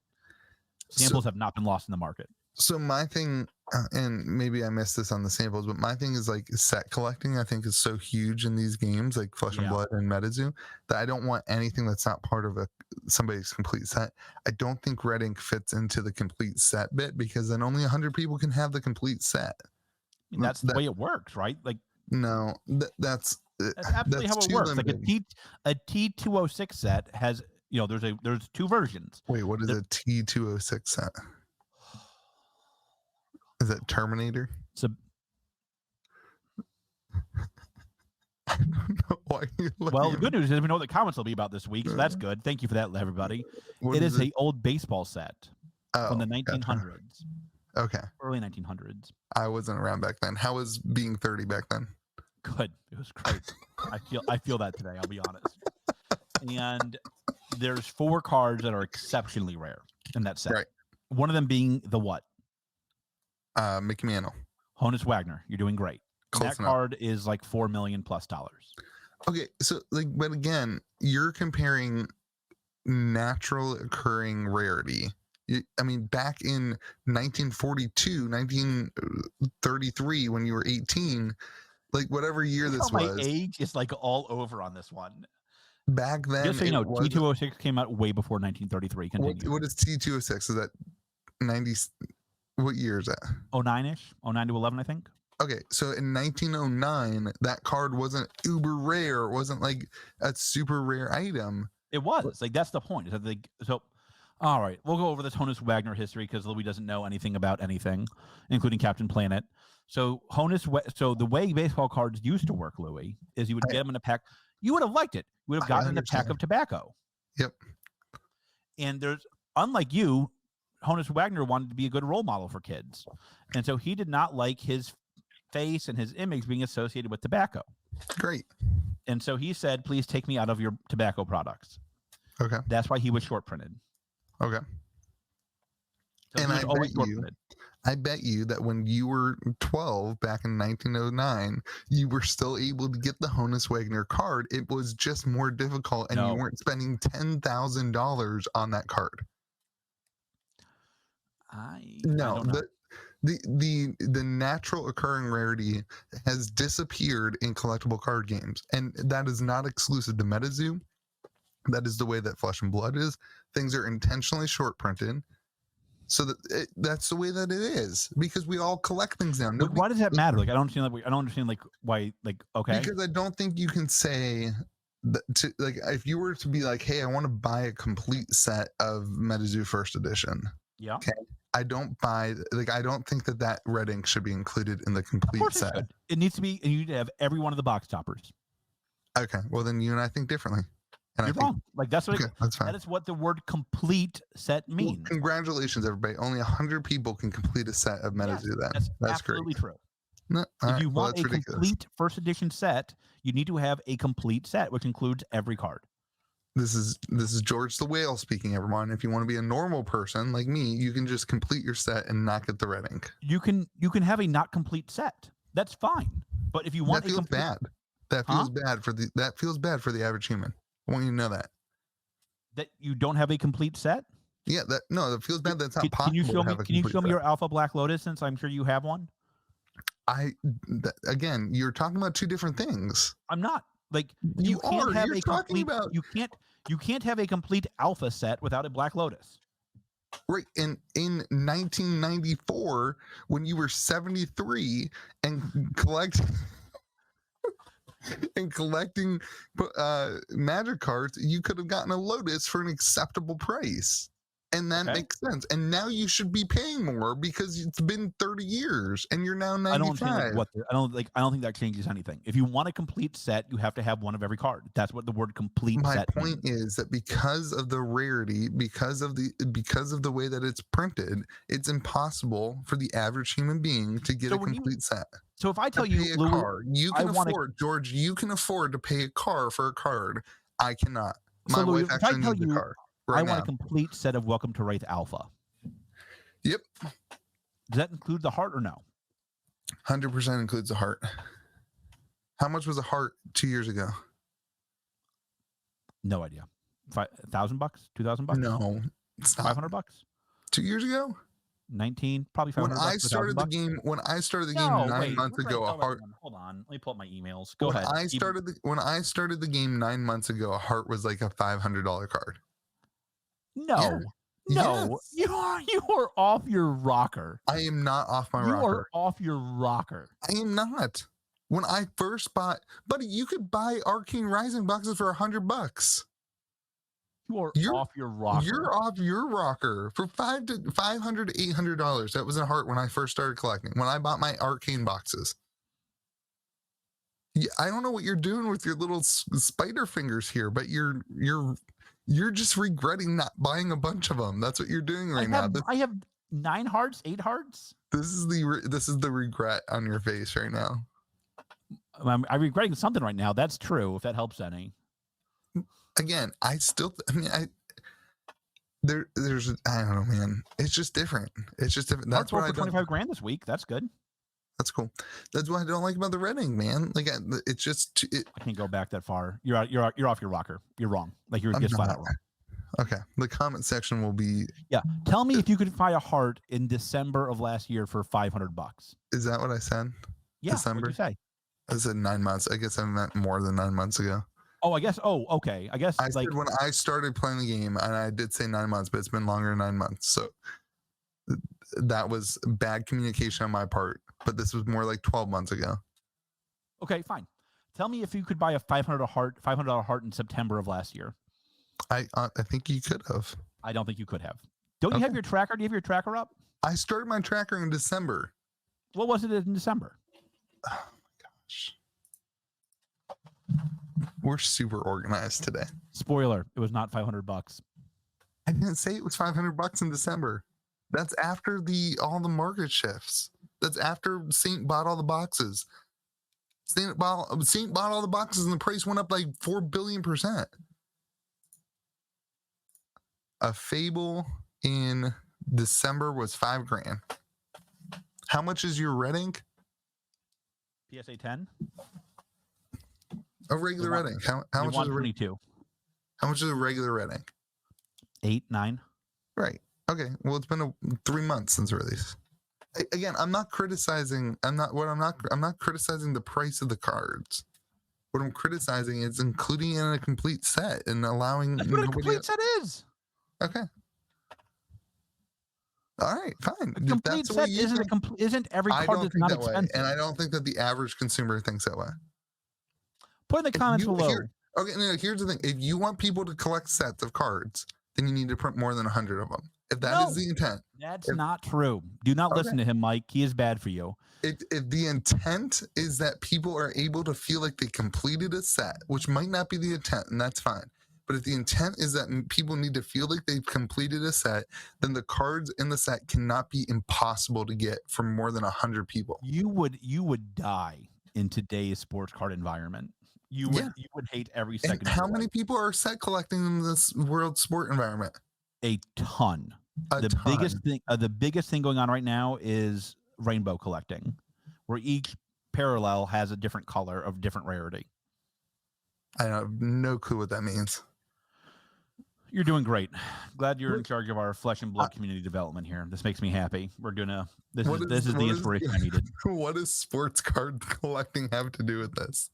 Samples have not been lost in the market. So my thing, and maybe I missed this on the samples, but my thing is like set collecting. I think is so huge in these games, like Flesh and Blood and Metazoo, that I don't want anything that's not part of somebody's complete set. I don't think red ink fits into the complete set bit because then only 100 people can have the complete set. I mean, that's the way it works, right? Like no, that's absolutely how it works. Limited. Like a T206 set has. You know, there's 2 versions. Wait, what is a T206 set? Is that Terminator? I don't know why well, the good news is we know what the comments will be about this week, so that's good. Thank you for that, everybody. It is an old baseball set from the 1900s. Gotcha. Okay. Early 1900s. I wasn't around back then. How was being 30 back then? Good. It was great. I feel that today, I'll be honest. And there's 4 cards that are exceptionally rare in that set. Right. One of them being the what? Mickey Mantle. Honus Wagner. You're doing great. That card is like $4 million plus. Okay, so like, but again, you're comparing natural occurring rarity. I mean, back in 1942, 1933, when you were 18, like whatever year this was. My age is like all over on this one. Back then, just so you know, T206 came out way before 1933. What is T206? Is that 90? What year is that? 09-ish, 09 to 11, I think. Okay, so in 1909, that card wasn't uber rare. It wasn't like a super rare item. It was. Like, that's the point. So, all right, we'll go over this Honus Wagner history because Louis doesn't know anything about anything, including Captain Planet. So the way baseball cards used to work, Louis, is you would get them in a pack. You would have liked it. You would have gotten a pack of tobacco. Yep. And unlike you, Honus Wagner wanted to be a good role model for kids. And so he did not like his face and his image being associated with tobacco. Great. And so he said, please take me out of your tobacco products. Okay. That's why he was short printed. Okay. So and I bet you that when you were 12 back in 1909, you were still able to get the Honus Wagner card. It was just more difficult, and you weren't spending $10,000 on that card. The natural occurring rarity has disappeared in collectible card games, and that is not exclusive to Metazoo. That is the way that Flesh and Blood is. Things are intentionally short printed, so that's the way that it is, because we all collect things now. Why does that matter? Like, I don't understand like why. Like, okay, because I don't think you can say that like if you were to be like, hey, I want to buy a complete set of Metazoo First Edition. Yeah. Okay. I don't think that red ink should be included in the Of complete course it set. should. It needs to be, and you need to have every one of the box toppers. Okay. Well, then you and I think differently. And You're wrong. Like that's what that's fine. that is what the word complete set means. Well, congratulations, everybody. Only 100 people can complete a set of Metazoo then. That's absolutely great. true. No, If you want a ridiculous. complete first edition set, you need to have a complete set, which includes every card. This is George the Whale speaking, everyone. If you want to be a normal person like me, you can just complete your set and not get the red ink. You can have a not complete set. That's fine. But if you want that feels bad. That feels bad for the average human. I want you to know that. That you don't have a complete set? Yeah, that feels bad. That's not possible. Can you show me your Alpha Black Lotus, since I'm sure you have one? Again, you're talking about two different things. I'm not. Like you can't have a complete. You can't have a complete Alpha set without a Black Lotus. Right. And in 1994, when you were 73 and collecting magic cards, you could have gotten a Lotus for an acceptable price. And that makes sense. And now you should be paying more because it's been 30 years and you're now 95. I don't think that changes anything. If you want a complete set, you have to have one of every card. That's what the word complete set means. My point is that because of the rarity, because of the way that it's printed, it's impossible for the average human being to get a complete set. So if I tell you, you can afford, George, you can afford to pay a car for a card. I cannot. My wife actually needs a car. I want a complete set of Welcome to Wraith Alpha. Yep. Does that include the heart or no? 100% includes the heart. How much was a heart 2 years ago? No idea. $1,000? $2,000? No, it's not. $500? 2 years ago? 19, probably 500. When I started the game 9 months ago, a heart. Hold on, let me pull up my emails. Go ahead. When I started the game 9 months ago, a heart was like a $500 card. No, no, yes. You are off your rocker. I am not off my rocker. You are off your rocker. I am not. When I first bought, buddy, you could buy Arcane Rising boxes for $100. You're off your rocker. You're off your rocker for $500 to $800. That was a heart when I first started collecting. When I bought my Arcane boxes. Yeah, I don't know what you're doing with your little spider fingers here, but you're just regretting not buying a bunch of them. That's what you're doing now. I have 9 hearts, 8 hearts. This is the regret on your face right now. I'm regretting something right now. That's true. If that helps any. Again, there's I don't know, man. It's just different. It's just different. That's what I for $25,000 this week. That's good. That's cool. That's what I don't like about the red ink, man. Like it's just. I can't go back that far. You're off your rocker. You're wrong. Like you're just flat out wrong. Okay. The comment section will be. Yeah. Tell me if you could buy a heart in December of last year for $500. Is that what I said? Yeah. December. What did you say? I said 9 months. I guess I meant more than 9 months ago. Oh, I guess. Oh, okay. I guess. I said when I started playing the game, and I did say 9 months, but it's been longer than 9 months. So that was bad communication on my part. But this was more like 12 months ago. Okay, fine. Tell me if you could buy a $500 heart in September of last year. I think you could have. I don't think you could have. Don't you have your tracker? Do you have your tracker up? I started my tracker in December. What was it in December? Oh my gosh. We're super organized today. Spoiler, it was not $500. I didn't say it was $500 in December. That's after all the market shifts. That's after Saint bought all the boxes. Saint bought all the boxes and the price went up like 4 billion%. A Fable in December was $5,000. How much is your red ink? PSA 10. A regular red ink. How much is a 22? How much is a regular red ink? 8, 9. Right. Okay. Well, it's been 3 months since release. Again, I'm not criticizing. I'm not criticizing the price of the cards. What I'm criticizing is including it in a complete set and allowing. That's what a complete set is. Okay. All right. Fine. A complete set isn't every card that's not expensive. And I don't think that the average consumer thinks that way. Put in the comments below. Okay. No, here's the thing. If you want people to collect sets of cards, then you need to print more than 100 of them. If that is the intent, that's not true. Do not listen to him, Mike. He is bad for you. If the intent is that people are able to feel like they completed a set, which might not be the intent, and that's fine. But if the intent is that people need to feel like they've completed a set, then the cards in the set cannot be impossible to get for more than 100 people. You would die in today's sports card environment. You would hate every second. And how many people are set collecting in this world sport environment? A ton. The biggest thing going on right now is rainbow collecting, where each parallel has a different color of different rarity. I have no clue what that means. You're doing great. Glad you're in charge of our flesh and blood community development here. This makes me happy. We're doing this is the inspiration I needed. What does sports card collecting have to do with this?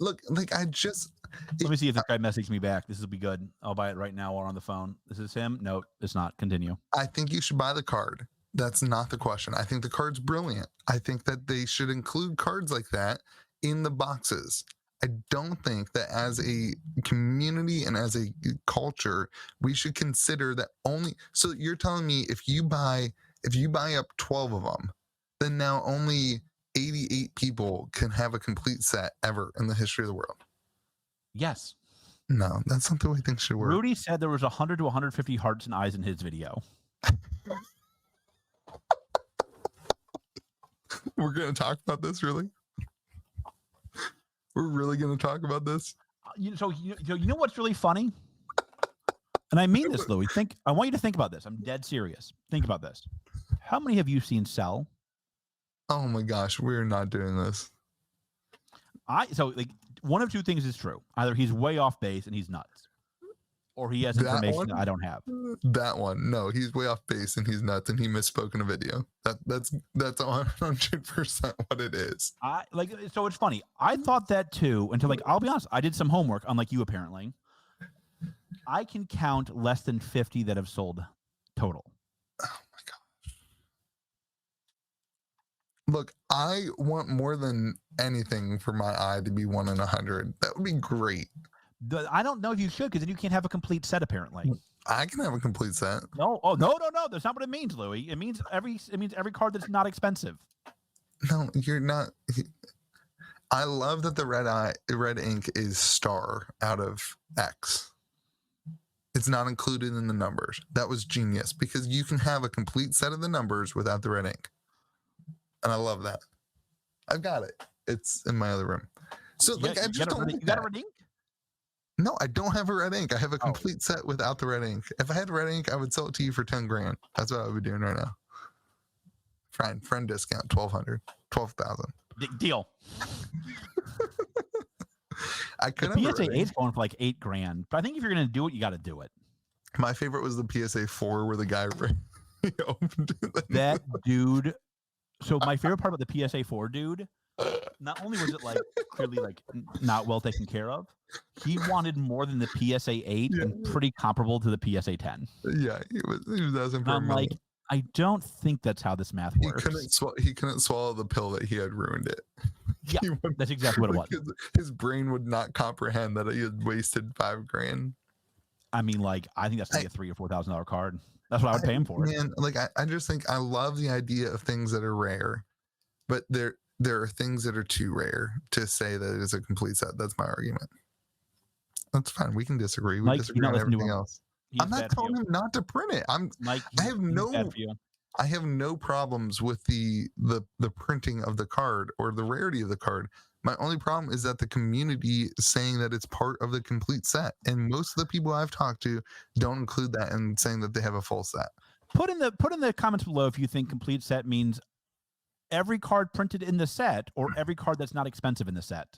Look, like let me see if this guy messaged me back. This will be good. I'll buy it right now while on the phone. This is him? No, it's not. Continue. I think you should buy the card. That's not the question. I think the card's brilliant. I think that they should include cards like that in the boxes. I don't think that as a community and as a culture, we should consider that only. So you're telling me if you buy up 12 of them, then now only 88 people can have a complete set ever in the history of the world. Yes. No, that's not the way things should work. Rudy said there was 100 to 150 hearts and eyes in his video. We're going to talk about this, really? We're really going to talk about this? You know what's really funny? And I mean this, Louis. I want you to think about this. I'm dead serious. Think about this. How many have you seen sell? Oh my gosh, we're not doing this. One of two things is true. Either he's way off base and he's nuts, or he has information that I don't have. That one, no, he's way off base and he's nuts and he misspoke in a video. That's 100% what it is. So it's funny. I thought that too until I'll be honest, I did some homework, unlike you apparently. I can count less than 50 that have sold total. Oh my gosh. Look, I want more than anything for my eye to be 1 in 100. That would be great. I don't know if you should, because then you can't have a complete set apparently. I can have a complete set. No, no. That's not what it means, Louis. It means every card that's not expensive. No, you're not. I love that the red ink is star out of X. It's not included in the numbers. That was genius because you can have a complete set of the numbers without the red ink. And I love that. I've got it. It's in my other room. So I just don't. You got a red ink? No, I don't have a red ink. I have a complete set without the red ink. If I had red ink, I would sell it to you for 10 grand. That's what I would be doing right now. Friend discount, 12,000. Deal. I could the PSA 8's going for $8 grand. But I think if you're going to do it, you got to do it. My favorite was the PSA 4 where the guy opened it. That dude. So my favorite part about the PSA 4 dude, not only was it clearly not well taken care of, he wanted more than the PSA 8 and pretty comparable to the PSA 10. Yeah, he was asking for I'm money. I don't think that's how this math works. He couldn't swallow the pill that he had ruined it. Yeah, that's exactly what it was. His brain would not comprehend that he had wasted $5 grand. I mean, I think that's like a $3,000 or $4,000 card. That's what I would pay him for. Man, I just think I love the idea of things that are rare, but there are things that are too rare to say that it is a complete set. That's my argument. That's fine. We can disagree. We disagree on everything else. I'm not telling him not to print it. I have no problems with the printing of the card or the rarity of the card. My only problem is that the community is saying that it's part of the complete set, and most of the people I've talked to don't include that and saying that they have a full set. Put in the comments below if you think complete set means every card printed in the set or every card that's not expensive in the set.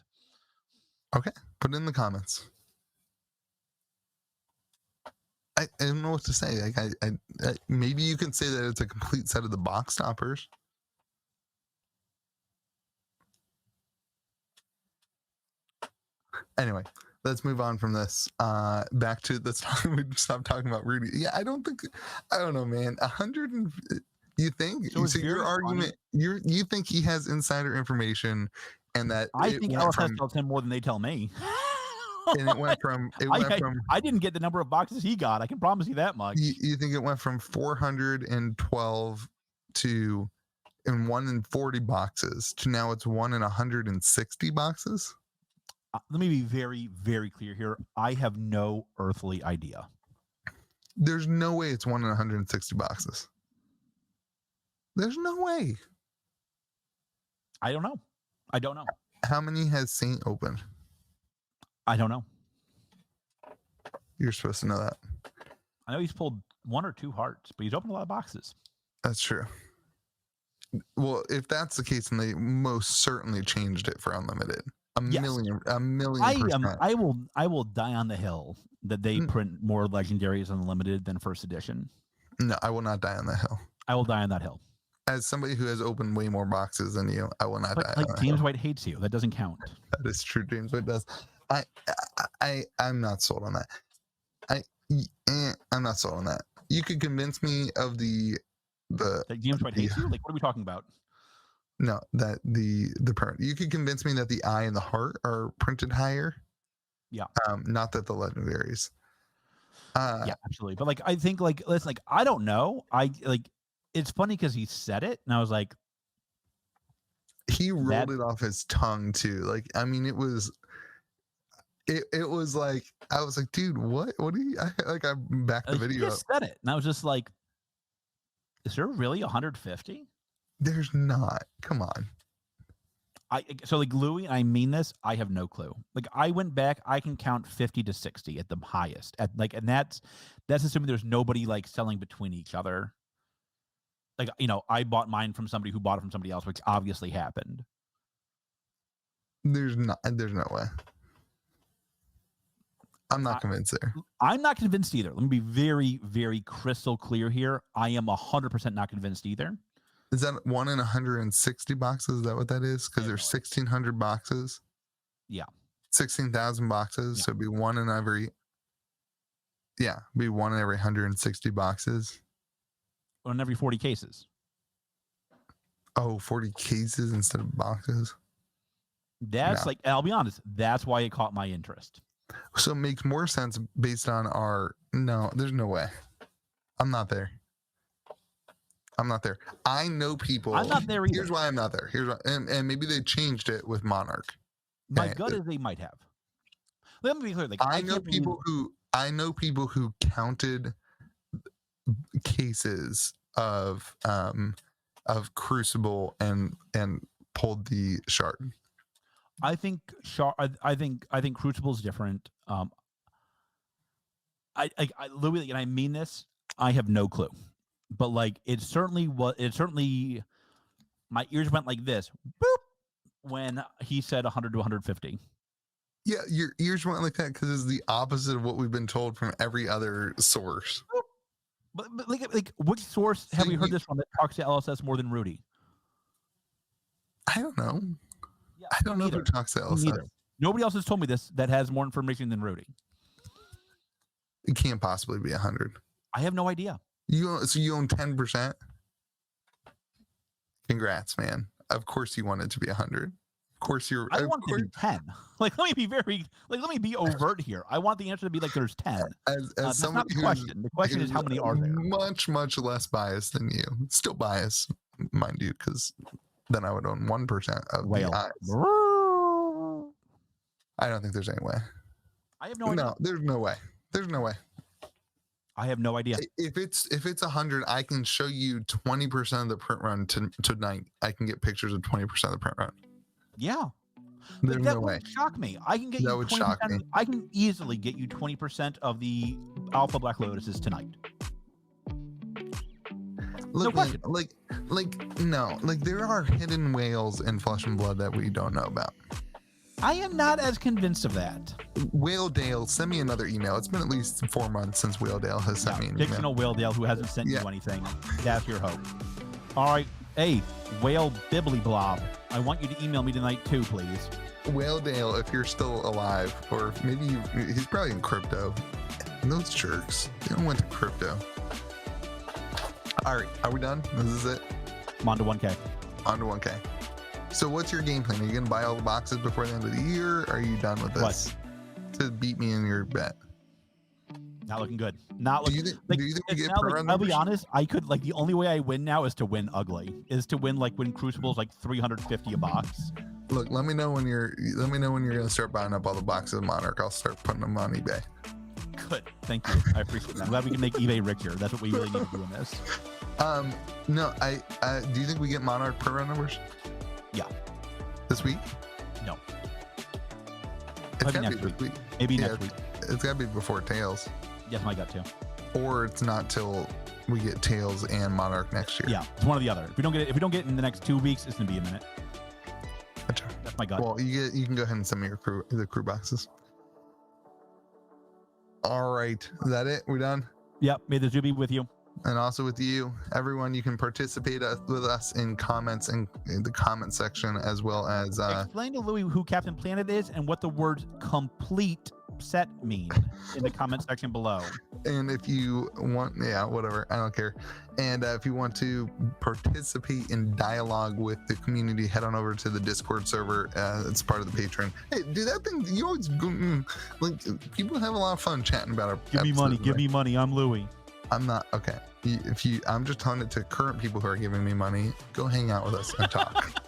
Okay, put it in the comments. I don't know what to say. Maybe you can say that it's a complete set of the box toppers. Anyway, let's move on from this. Back to we stopped talking about Rudy. Yeah, I don't know, man. 100 and you think? So your argument, you think he has insider information, and that I think LSS tells him more than they tell me. And it went from I didn't get the number of boxes he got. I can promise you that much. you think it went from 412 to in 1 in 40 boxes to now it's 1 in 160 boxes? Let me be very, very clear here. I have no earthly idea. There's no way it's 1 in 160 boxes. There's no way. I don't know. How many has Saint opened? I don't know. You're supposed to know that. I know he's pulled 1 or 2 hearts, but he's opened a lot of boxes. That's true. Well, if that's the case, then they most certainly changed it for unlimited. A million percent. I will die on the hill that they print more legendaries unlimited than first edition. No, I will not die on that hill. I will die on that hill. As somebody who has opened way more boxes than you, I will not die. Like James White hates you. That doesn't count. That is true. James White does. I'm not sold on that. I'm not sold on that. You could convince me of the like James White hates you. Like, what are we talking about? No, that the print. You could convince me that the eye and the heart are printed higher. Yeah. Not that the legendaries. Yeah, absolutely. But like, I think like, listen, like, I don't know. It's funny because he said it, and I was like, he rolled it off his tongue too. Like, I mean, it was like, I was like, dude, what do you? I backed the video. He just said it, and I was just like, is there really 150? There's not. Come on. So like Louis, I mean this, I have no clue. Like, I went back, I can count 50 to 60 at the highest. At like, and that's assuming there's nobody like selling between each other. Like, you know, I bought mine from somebody who bought it from somebody else, which obviously happened. There's no way. I'm not convinced there. I'm not convinced either. Let me be very, very crystal clear here. I am 100% not convinced either. Is that 1 in 160 boxes? Is that what that is? Because there's 1,600 boxes. Yeah. 16,000 boxes. Yeah. So it'd be 1 in every. Yeah, be 1 in every 160 boxes. 1 in every 40 cases. Oh, 40 cases instead of boxes. That's like, I'll be honest, that's why it caught my interest. So it makes more sense based on our. No, there's no way. I'm not there. I know people. I'm not there either. Here's why I'm not there. Here's why, and maybe they changed it with Monarch. My gut is they might have. Let me be clear. Like, I know people who counted cases of Crucible and pulled the shard. I think Crucible is different. Louis, and I mean this, I have no clue. But like, it certainly my ears went like this, boop, when he said 100 to 150. Yeah, your ears went like that because it's the opposite of what we've been told from every other source. But like which source have we heard this from that talks to LSS more than Rudy? I don't know. Yeah, I don't know who talks to LSS. Nobody else has told me this that has more information than Rudy. It can't possibly be 100. I have no idea. You own 10%? Congrats, man. Of course you want it to be 100. Of course you're. I want it to be 10. Like, let me be overt here. I want the answer to be like there's 10. That's not the question. The question is how many are there? Much less biased than you. Still biased, mind you, because then I would own 1% of the eyes. I don't think there's any way. I have no idea. No, there's no way. There's no way. I have no idea. If it's 100, I can show you 20% of the print run tonight. I can get pictures of 20% of the print run. Yeah. There's that no way. Would shock me. I can get that you would 20%. Shock me. I can easily get you 20% of the Alpha Black Lotuses tonight. Look, no, there are hidden whales in Flesh and Blood that we don't know about. I am not as convinced of that. Whale Dale, send me another email. It's been at least 4 months since Whale Dale has sent me an email. Fictional Whale Dale who hasn't sent you anything. That's your hope. All right. Hey, Whale Bibbly Blob, I want you to email me tonight too, please. Whale Dale, if you're still alive, or maybe he's probably in crypto. And those jerks, they don't went to crypto. All right, are we done? This is it? I'm on to 1K. On to 1K. So what's your game plan? Are you going to buy all the boxes before the end of the year? Or are you done with this? What? to beat me in your bet. Not looking good. Not Do looking. you think, Like, do you think we it's get not pro like, run I'll be numbers? honest. I could like the only way I win now is to win ugly. Is to win like when Crucible's like 350 a box. Look, let me know when you're gonna start buying up all the boxes of Monarch. I'll start putting them on eBay. Good. Thank you. I appreciate that. I'm glad we can make eBay richer. That's what we really need to do in this. No, do you think we get Monarch pro run numbers? Yeah. This week? No. It's Maybe gotta next be this week. Maybe Yeah, next week. It's gotta be before Tails. Yes, my gut too. Or it's not till we get Tails and Monarch next year. Yeah, it's one or the other. If we don't get it in the next 2 weeks, it's gonna be a minute. Gotcha. That's my gut. Well, you can go ahead and send me your crew boxes. All right, is that it? We're done. Yep. May the zoo be with you. And also with you, everyone. You can participate with us in comments in the comment section, as well as Explain to Louis who Captain Planet is and what the words complete set mean in the comment section below. and if you want, yeah, whatever, I don't care. And if you want to participate in dialogue with the community, head on over to the Discord server. It's part of the Patreon. Hey, do that thing. You always like people have a lot of fun chatting about our. Give me money. Give me money. I'm Louis. I'm not okay. I'm just telling it to current people who are giving me money. Go hang out with us and talk.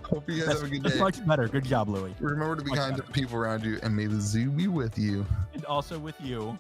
Hope you guys have a good day. Much better. Good job, Louis. Remember to be kind to the people around you, and may the zoo be with you. And also with you.